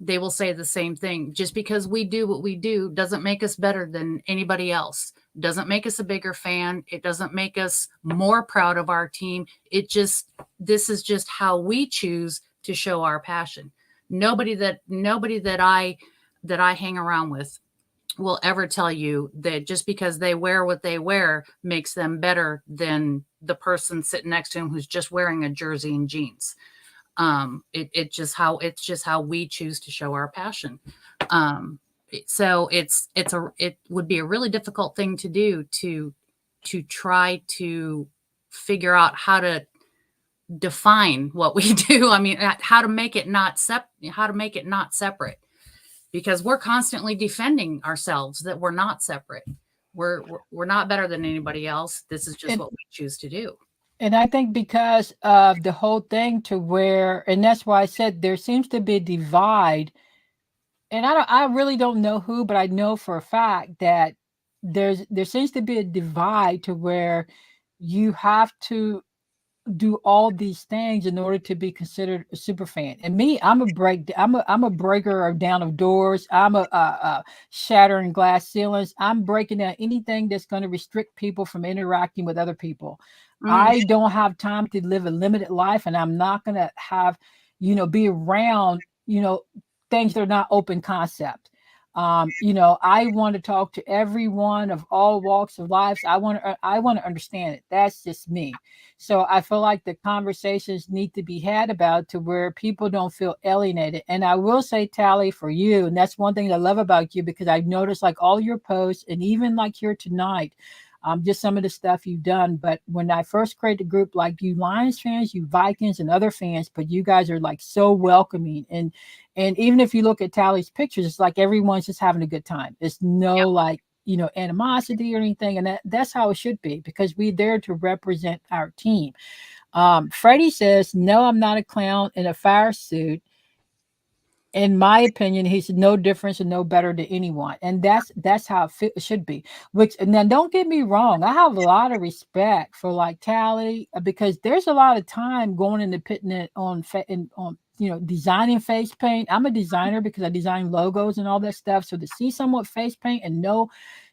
they will say the same thing. Just because we do what we do doesn't make us better than anybody else. Doesn't make us a bigger fan. It doesn't make us more proud of our team. This is just how we choose to show our passion. Nobody that I hang around with will ever tell you that just because they wear what they wear makes them better than the person sitting next to them who's just wearing a jersey and jeans. It's just how we choose to show our passion. So it would be a really difficult thing to do to try to figure out how to define what we do. I mean, how to make it not separate, because we're constantly defending ourselves that we're not separate. We're not better than anybody else. This is just what we choose to do. And I think because of the whole thing to where, and that's why I said there seems to be a divide. And I really don't know who, but I know for a fact that there seems to be a divide to where you have to do all these things in order to be considered a super fan. And me, I'm a breaker down of doors. I'm a shattering glass ceilings. I'm breaking down anything that's going to restrict people from interacting with other people. I don't have time to live a limited life, and I'm not going to have, be around, things that are not open concept. I want to talk to everyone of all walks of life. I want to understand it. That's just me. So I feel like the conversations need to be had about to where people don't feel alienated. And I will say, Tali, for you, and that's one thing I love about you, because I've noticed like all your posts and even like here tonight, just some of the stuff you've done. But when I first created the group, like you Lions fans, you Vikings and other fans, but you guys are like so welcoming. And even if you look at Tali's pictures, it's like everyone's just having a good time. It's no like animosity or anything. And that's how it should be, because we're there to represent our team. Freddie says, no, I'm not a clown in a fire suit. In my opinion, he's no difference and no better to anyone. And that's how it should be. Which, now don't get me wrong, I have a lot of respect for like Tali, because there's a lot of time going into putting it on designing face paint. I'm a designer because I design logos and all that stuff. So to see someone face paint and know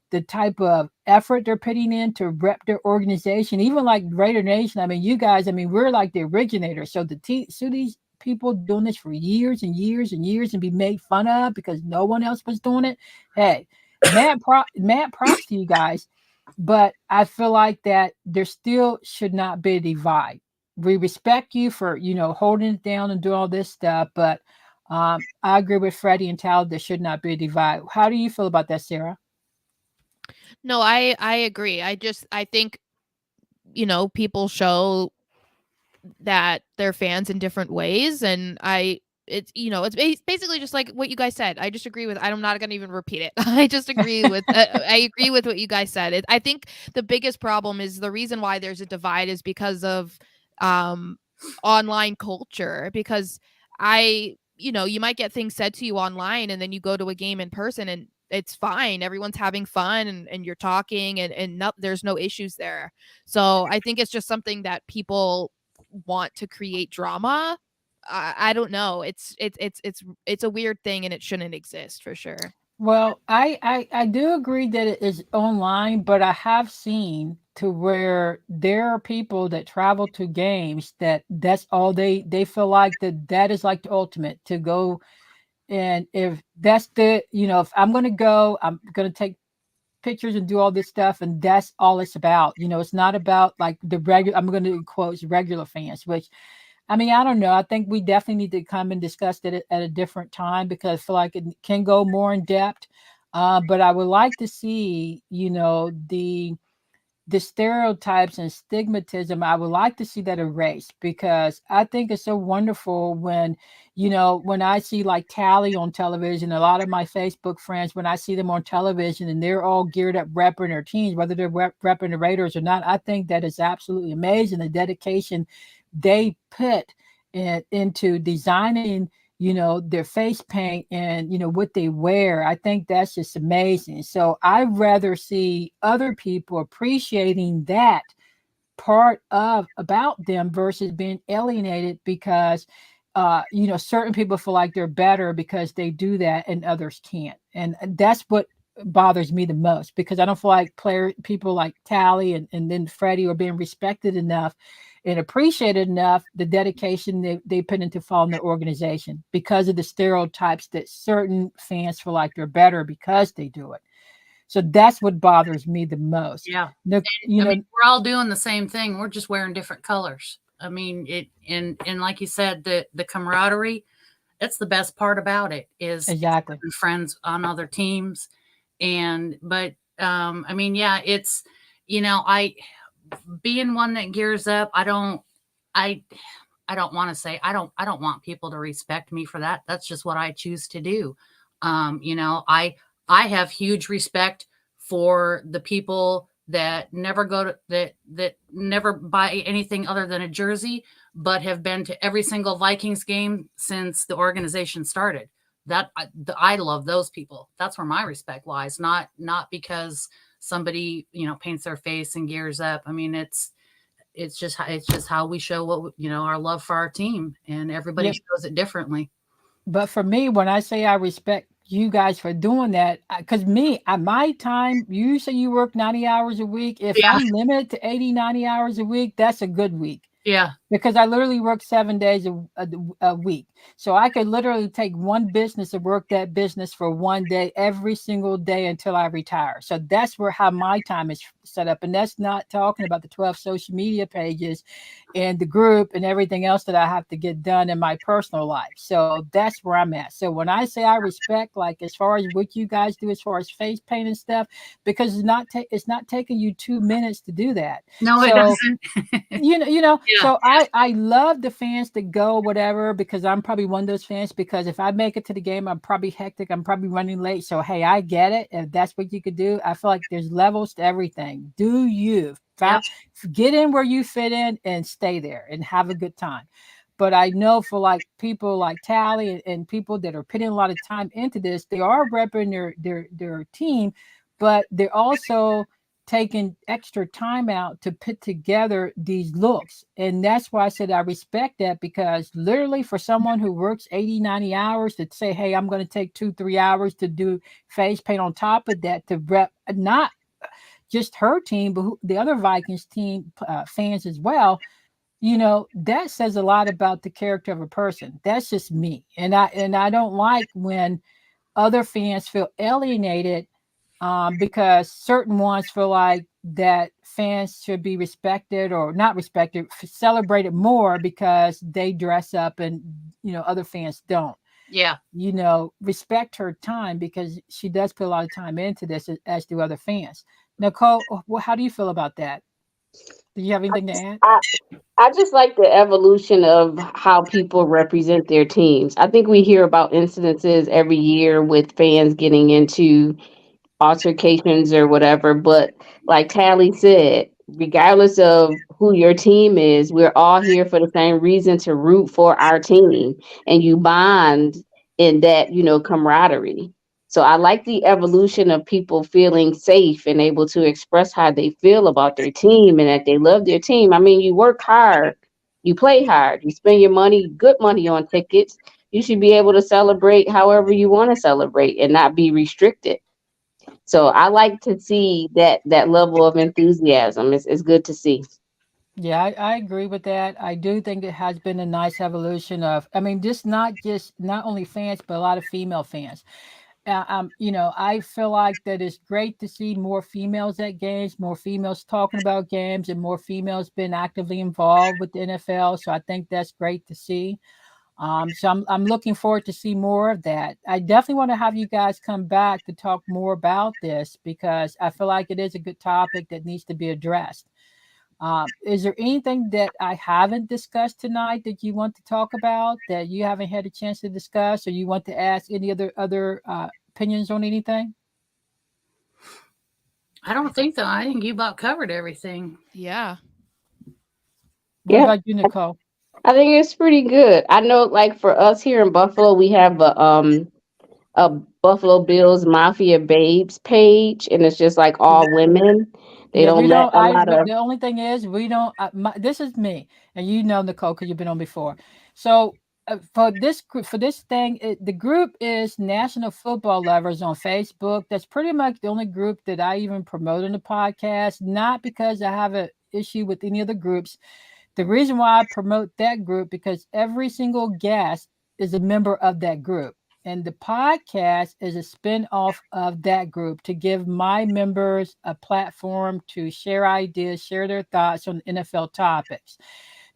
the type of effort they're putting in to rep their organization, even like Raider Nation. I mean, you guys, we're like the originators. So these people doing this for years and years and years and be made fun of because no one else was doing it. Hey, mad props to you guys. But I feel like that there still should not be a divide. We respect you for, holding it down and doing all this stuff. But I agree with Freddie and Tal, there should not be a divide. How do you feel about that, Sarah? No, I agree. I think, people show that they're fans in different ways, and it's basically just like what you guys said. I just agree with. I'm not going to even repeat it. I just agree with. I agree with what you guys said. I think the biggest problem is the reason why there's a divide is because of online culture. Because you might get things said to you online, and then you go to a game in person, and it's fine. Everyone's having fun, and you're talking, and there's no issues there. So I think it's just something that people want to create drama. I don't know. It's a weird thing, and it shouldn't exist for sure. Well, I do agree that it is online, but I have seen to where there are people that travel to games that's all they feel like that is like the ultimate to go. And if that's if I'm going to go, I'm going to take pictures and do all this stuff, and that's all it's about. It's not about like the regular, I'm going to quote regular fans, which I don't know. I think we definitely need to come and discuss it at a different time, because I feel like it can go more in depth. But I would like to see, the stereotypes and stigmatism. I would like to see that erased, because I think it's so wonderful when I see like Tali on television. A lot of my Facebook friends, when I see them on television and they're all geared up repping their teams, whether they're repping the Raiders or not, I think that is absolutely amazing, the dedication they put into designing their face paint and what they wear. I think that's just amazing. So I'd rather see other people appreciating that part about them versus being alienated because certain people feel like they're better because they do that and others can't. And that's what bothers me the most, because I don't feel like people like Tali and then Freddie are being respected enough and appreciated enough, the dedication they put into following the organization, because of the stereotypes that certain fans feel like they're better because they do it. So that's what bothers me the most. Yeah. We're all doing the same thing. We're just wearing different colors. And like you said, the camaraderie, that's the best part about it is exactly friends on other teams. But it's, being one that gears up, I don't want to say, I don't want people to respect me for that. That's just what I choose to do. I have huge respect for the people that never go to that never buy anything other than a jersey, but have been to every single Vikings game since the organization started. That I love those people. That's where my respect lies, not because somebody paints their face and gears up. It's just how we show what our love for our team, and everybody shows it differently. But for me, when I say I respect you guys for doing that, because me at my time, you say you work 90 hours a week. If I'm limited to 80, 90 hours a week, that's a good week. Yeah. Because I literally work 7 days a week. So I could literally take one business and work that business for one day every single day until I retire. So that's how my time is set up. And that's not talking about the 12 social media pages and the group and everything else that I have to get done in my personal life. So that's where I'm at. So when I say I respect, like as far as what you guys do, as far as face paint and stuff, because it's not taking you 2 minutes to do that. No, so, it doesn't. So I love the fans to go whatever, because I'm probably one of those fans, because if I make it to the game, I'm probably hectic. I'm probably running late. So, hey, I get it. If that's what you could do, I feel like there's levels to everything. Do you get in where you fit in and stay there and have a good time? But I know for like people like Tali and people that are putting a lot of time into this, they are repping their team, but they're also taking extra time out to put together these looks. And that's why I said I respect that, because literally for someone who works 80, 90 hours to say, hey, I'm going to take 2-3 hours to do face paint on top of that, to rep not just her team, but the other Vikings team fans as well. That says a lot about the character of a person. That's just me. And I don't like when other fans feel alienated, because certain ones feel like that fans should be respected or not respected, celebrated more because they dress up and other fans don't. Yeah. Respect her time, because she does put a lot of time into this, as do other fans. Nicole, how do you feel about that? Do you have anything to add? I just like the evolution of how people represent their teams. I think we hear about incidences every year with fans getting into altercations or whatever. But like Tally said, regardless of who your team is, we're all here for the same reason, to root for our team. And you bond in that, camaraderie. So I like the evolution of people feeling safe and able to express how they feel about their team and that they love their team. I mean, you work hard, you play hard, you spend your money, good money on tickets. You should be able to celebrate however you want to celebrate and not be restricted. So I like to see that level of enthusiasm. It's good to see. Yeah, I agree with that. I do think it has been a nice evolution of, I mean, not only fans, but a lot of female fans. I feel like that it's great to see more females at games, more females talking about games, and more females being actively involved with the NFL. So I think that's great to see. So I'm looking forward to see more of that. I definitely want to have you guys come back to talk more about this, because I feel like it is a good topic that needs to be addressed. Is there anything that I haven't discussed tonight that you want to talk about, that you haven't had a chance to discuss, or you want to ask any other opinions on anything? I don't think so. I think you about covered everything. Yeah. What Yeah, about you, Nicole? I think it's pretty good. I know, like for us here in Buffalo, we have a Buffalo Bills Mafia Babes page, and it's just like all women. They Yeah, we don't let don't. a lot of. The only thing is, we don't. This is me, and Nicole, because you've been on before. So for this thing, the group is National Football Lovers on Facebook. That's pretty much the only group that I even promote in the podcast. Not because I have an issue with any other groups. The reason why I promote that group, because every single guest is a member of that group. And the podcast is a spin-off of that group to give my members a platform to share ideas, share their thoughts on NFL topics.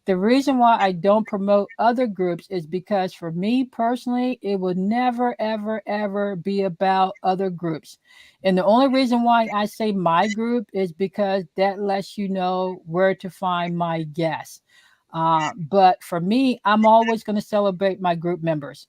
The reason why I don't promote other groups is because for me personally, it would never, ever, ever be about other groups. And the only reason why I say my group is because that lets you know where to find my guests. But for me, I'm always going to celebrate my group members.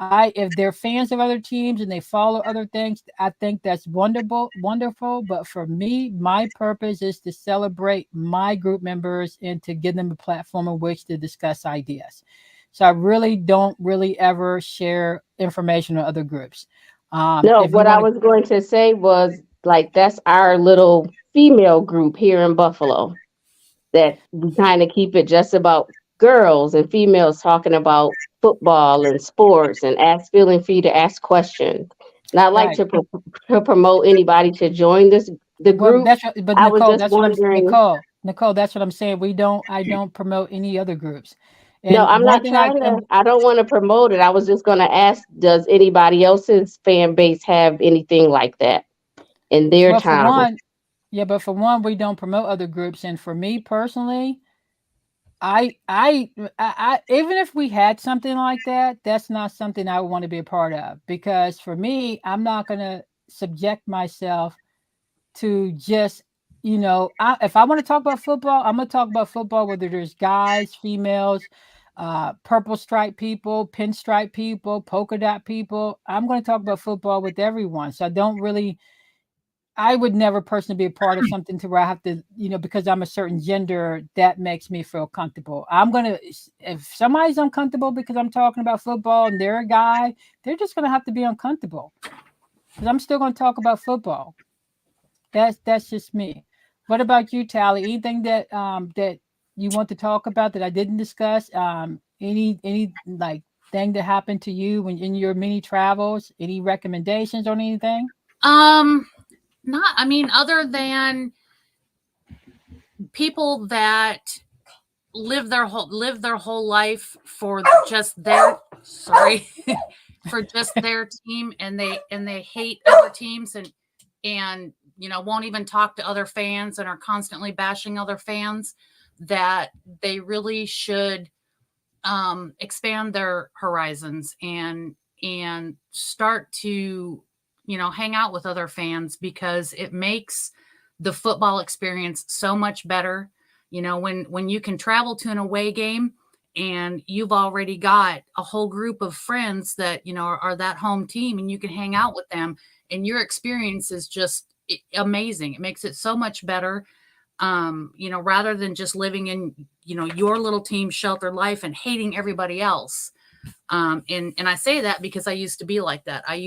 If they're fans of other teams and they follow other things, I think that's wonderful, wonderful. But for me, my purpose is to celebrate my group members and to give them a platform in which to discuss ideas. So I really don't really ever share information on other groups. No, If you what I want was going to say was like that's our little female group here in Buffalo. That we kind of keep it just about girls and females talking about football and sports and feeling free to ask questions. Not like right. to promote anybody to join the Well, group. but I was Nicole, just that's what I'm wondering. Nicole, that's what I'm saying. I don't promote any other groups. No, And I'm one not thing trying to. I don't want to promote it. I was just going to ask, does anybody else's fan base have anything like that in their well, for town? one, yeah, but for one, we don't promote other groups. And for me personally, even if we had something like that, that's not something I would want to be a part of, because for me, I'm not going to subject myself to just you know, if I want to talk about football, I'm going to talk about football, whether there's guys, females, purple stripe people, pinstripe people, polka dot people. I'm going to talk about football with everyone. So I would never personally be a part of something to where I have to, you know, because I'm a certain gender, that makes me feel comfortable. If somebody's uncomfortable because I'm talking about football and they're a guy, they're just going to have to be uncomfortable because I'm still going to talk about football. That's just me. What about you, Tally? Anything that you want to talk about that I didn't discuss? Any like thing that happened to you when in your mini travels? Any recommendations on anything? Not, I mean, other than people that live their whole life for just their for just their team, and they hate other teams, and you know, won't even talk to other fans and are constantly bashing other fans, that they really should expand their horizons and start to, you know, hang out with other fans, because it makes the football experience so much better. You know, when you can travel to an away game and you've already got a whole group of friends that, you know, are that home team, and you can hang out with them, and your experience is just amazing. It makes it so much better. You know, rather than just living in, you know, your little team sheltered life and hating everybody else. And I say that because I used to be like that. I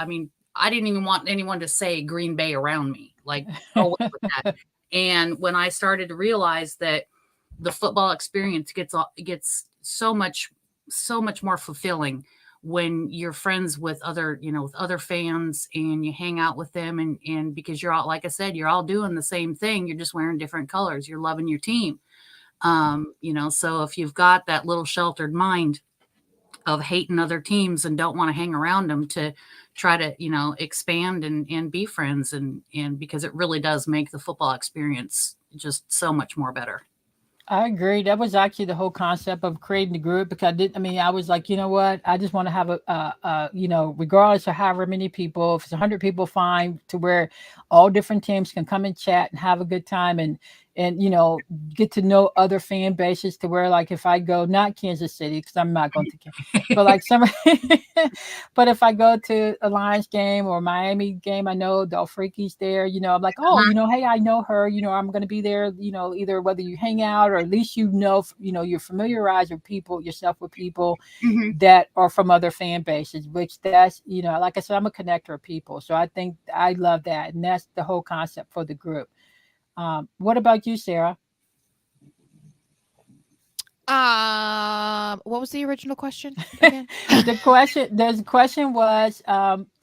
mean, I didn't even want anyone to say Green Bay around me. Like, oh, what's with that? And when I started to realize that the football experience gets so much more fulfilling when you're friends with other, you know, with other fans, and you hang out with them, and because you're all, like I said, you're all doing the same thing. You're just wearing different colors. You're loving your team. You know, so if you've got that little sheltered mind of hating other teams and don't want to hang around them, to try to, you know, expand and be friends, and because it really does make the football experience just so much more better. I agree. That was actually the whole concept of creating the group, because I was like, you know what? I just want to have you know, regardless of however many people, if it's 100 people, fine, to where all different teams can come and chat and have a good time, and you know, get to know other fan bases, to where, like, if I go, not Kansas City, because I'm not going to, but like some, but if I go to a Lions game or Miami game, I know Del Freaky's there, you know, I'm like, oh, you know, hey, I know her, you know, I'm going to be there, you know, either whether you hang out or at least, you know, you're familiarized with yourself with people that are from other fan bases, which that's, you know, like I said, I'm a connector of people. So I think I love that. And that's the whole concept for the group. What about you, Sarah? What was the original question again? The question was,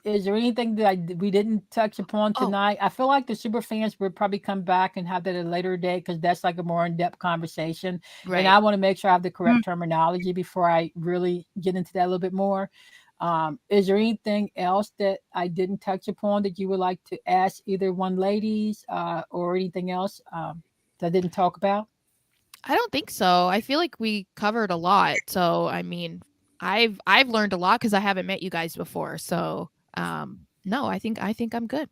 is there anything that we didn't touch upon tonight? I feel like the super fans would probably come back and have that at a later date, because that's like a more in-depth conversation. Right. And I want to make sure I have the correct terminology before I really get into that a little bit more. Is there anything else that I didn't touch upon that you would like to ask either one ladies, or anything else that I didn't talk about? I don't think so. I feel like we covered a lot. So, I mean, I've learned a lot because I haven't met you guys before. So, no, I think I'm good.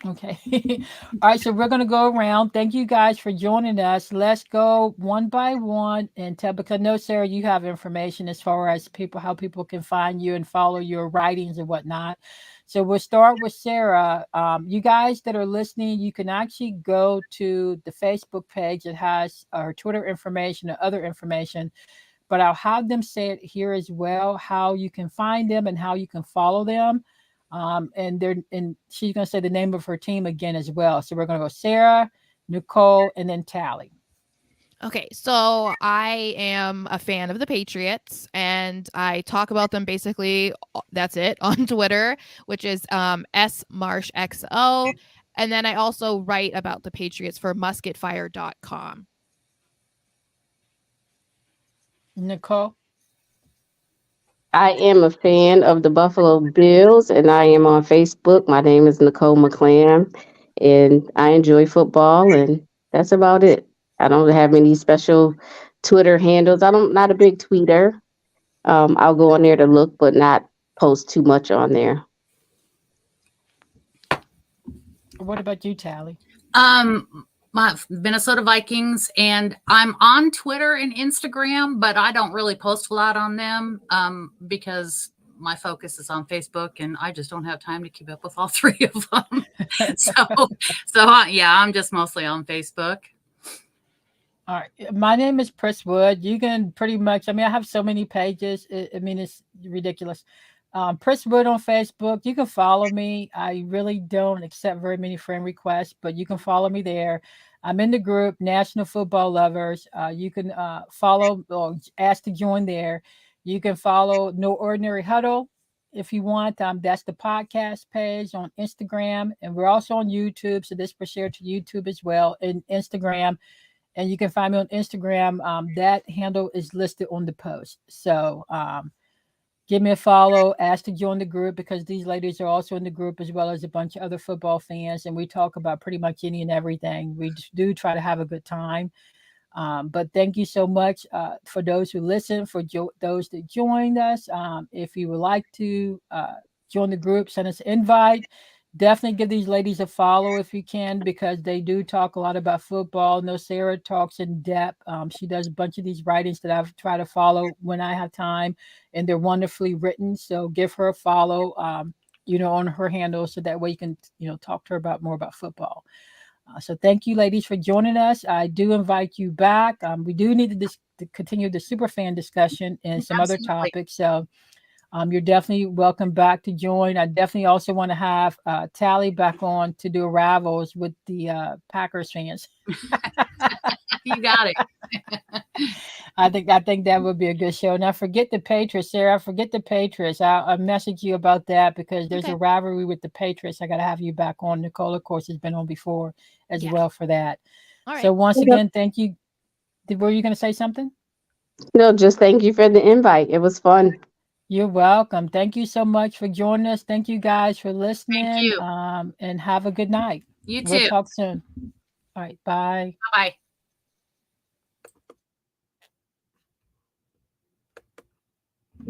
Okay. All right. So we're going to go around. Thank you guys for joining us. Let's go one by one and tell, because I know, Sarah, you have information as far as how people can find you and follow your writings and whatnot. So we'll start with Sarah. You guys that are listening, you can actually go to the Facebook page that has our Twitter information and other information, but I'll have them say it here as well, how you can find them and how you can follow them. And she's going to say the name of her team again as well. So we're going to go Sara, Nicole, and then Tali. Okay, so I am a fan of the Patriots, and I talk about them basically, that's it, on Twitter, which is SMarshXO. And then I also write about the Patriots for musketfire.com. Nicole? I am a fan of the Buffalo Bills, and I am on Facebook. My name is Nicole McClamb, and I enjoy football, and that's about it. I don't have any special Twitter handles. Not a big tweeter. I'll go on there to look, but not post too much on there. What about you, Tali? My Minnesota Vikings, and I'm on Twitter and Instagram, but I don't really post a lot on them because my focus is on Facebook, and I just don't have time to keep up with all three of them. Yeah, I'm just mostly on Facebook. All right. My name is Pris Wood. You can pretty much, I have so many pages. It's ridiculous. Pris Wood on Facebook. You can follow me. I really don't accept very many friend requests, but you can follow me there. I'm in the group National Football Lovers. You can follow or ask to join there. You can follow No Ordinary Huddle if you want. That's the podcast page on Instagram, and we're also on YouTube. So this will share to YouTube as well and Instagram. And you can find me on Instagram. That handle is listed on the post. So give me a follow, ask to join the group because these ladies are also in the group as well as a bunch of other football fans. And we talk about pretty much any and everything. We do try to have a good time. But thank you so much for those who listen, for those that joined us. If you would like to join the group, send us an invite. Definitely give these ladies a follow if you can, because they do talk a lot about football. No, Sara talks in depth. She does a bunch of these writings that I've tried to follow when I have time, and they're wonderfully written. So give her a follow, on her handle, so that way you can, talk to her about more about football. So thank you, ladies, for joining us. I do invite you back. We do need to continue the superfan discussion and some other topics. So you're definitely welcome back to join. I definitely also want to have Tali back on to do Rivals with the Packers fans. You got it. I think that would be a good show. Now forget the Patriots, Sarah. Forget the Patriots. I'll message you about that because there's a rivalry with the Patriots. I got to have you back on. Nicole, of course, has been on before as well for that. All right. So once again, thank you. Were you going to say something? No, just thank you for the invite. It was fun. You're welcome. Thank you so much for joining us. Thank you guys for listening. Thank you. And have a good night. You too. We'll talk soon. All right. Bye. Bye-bye.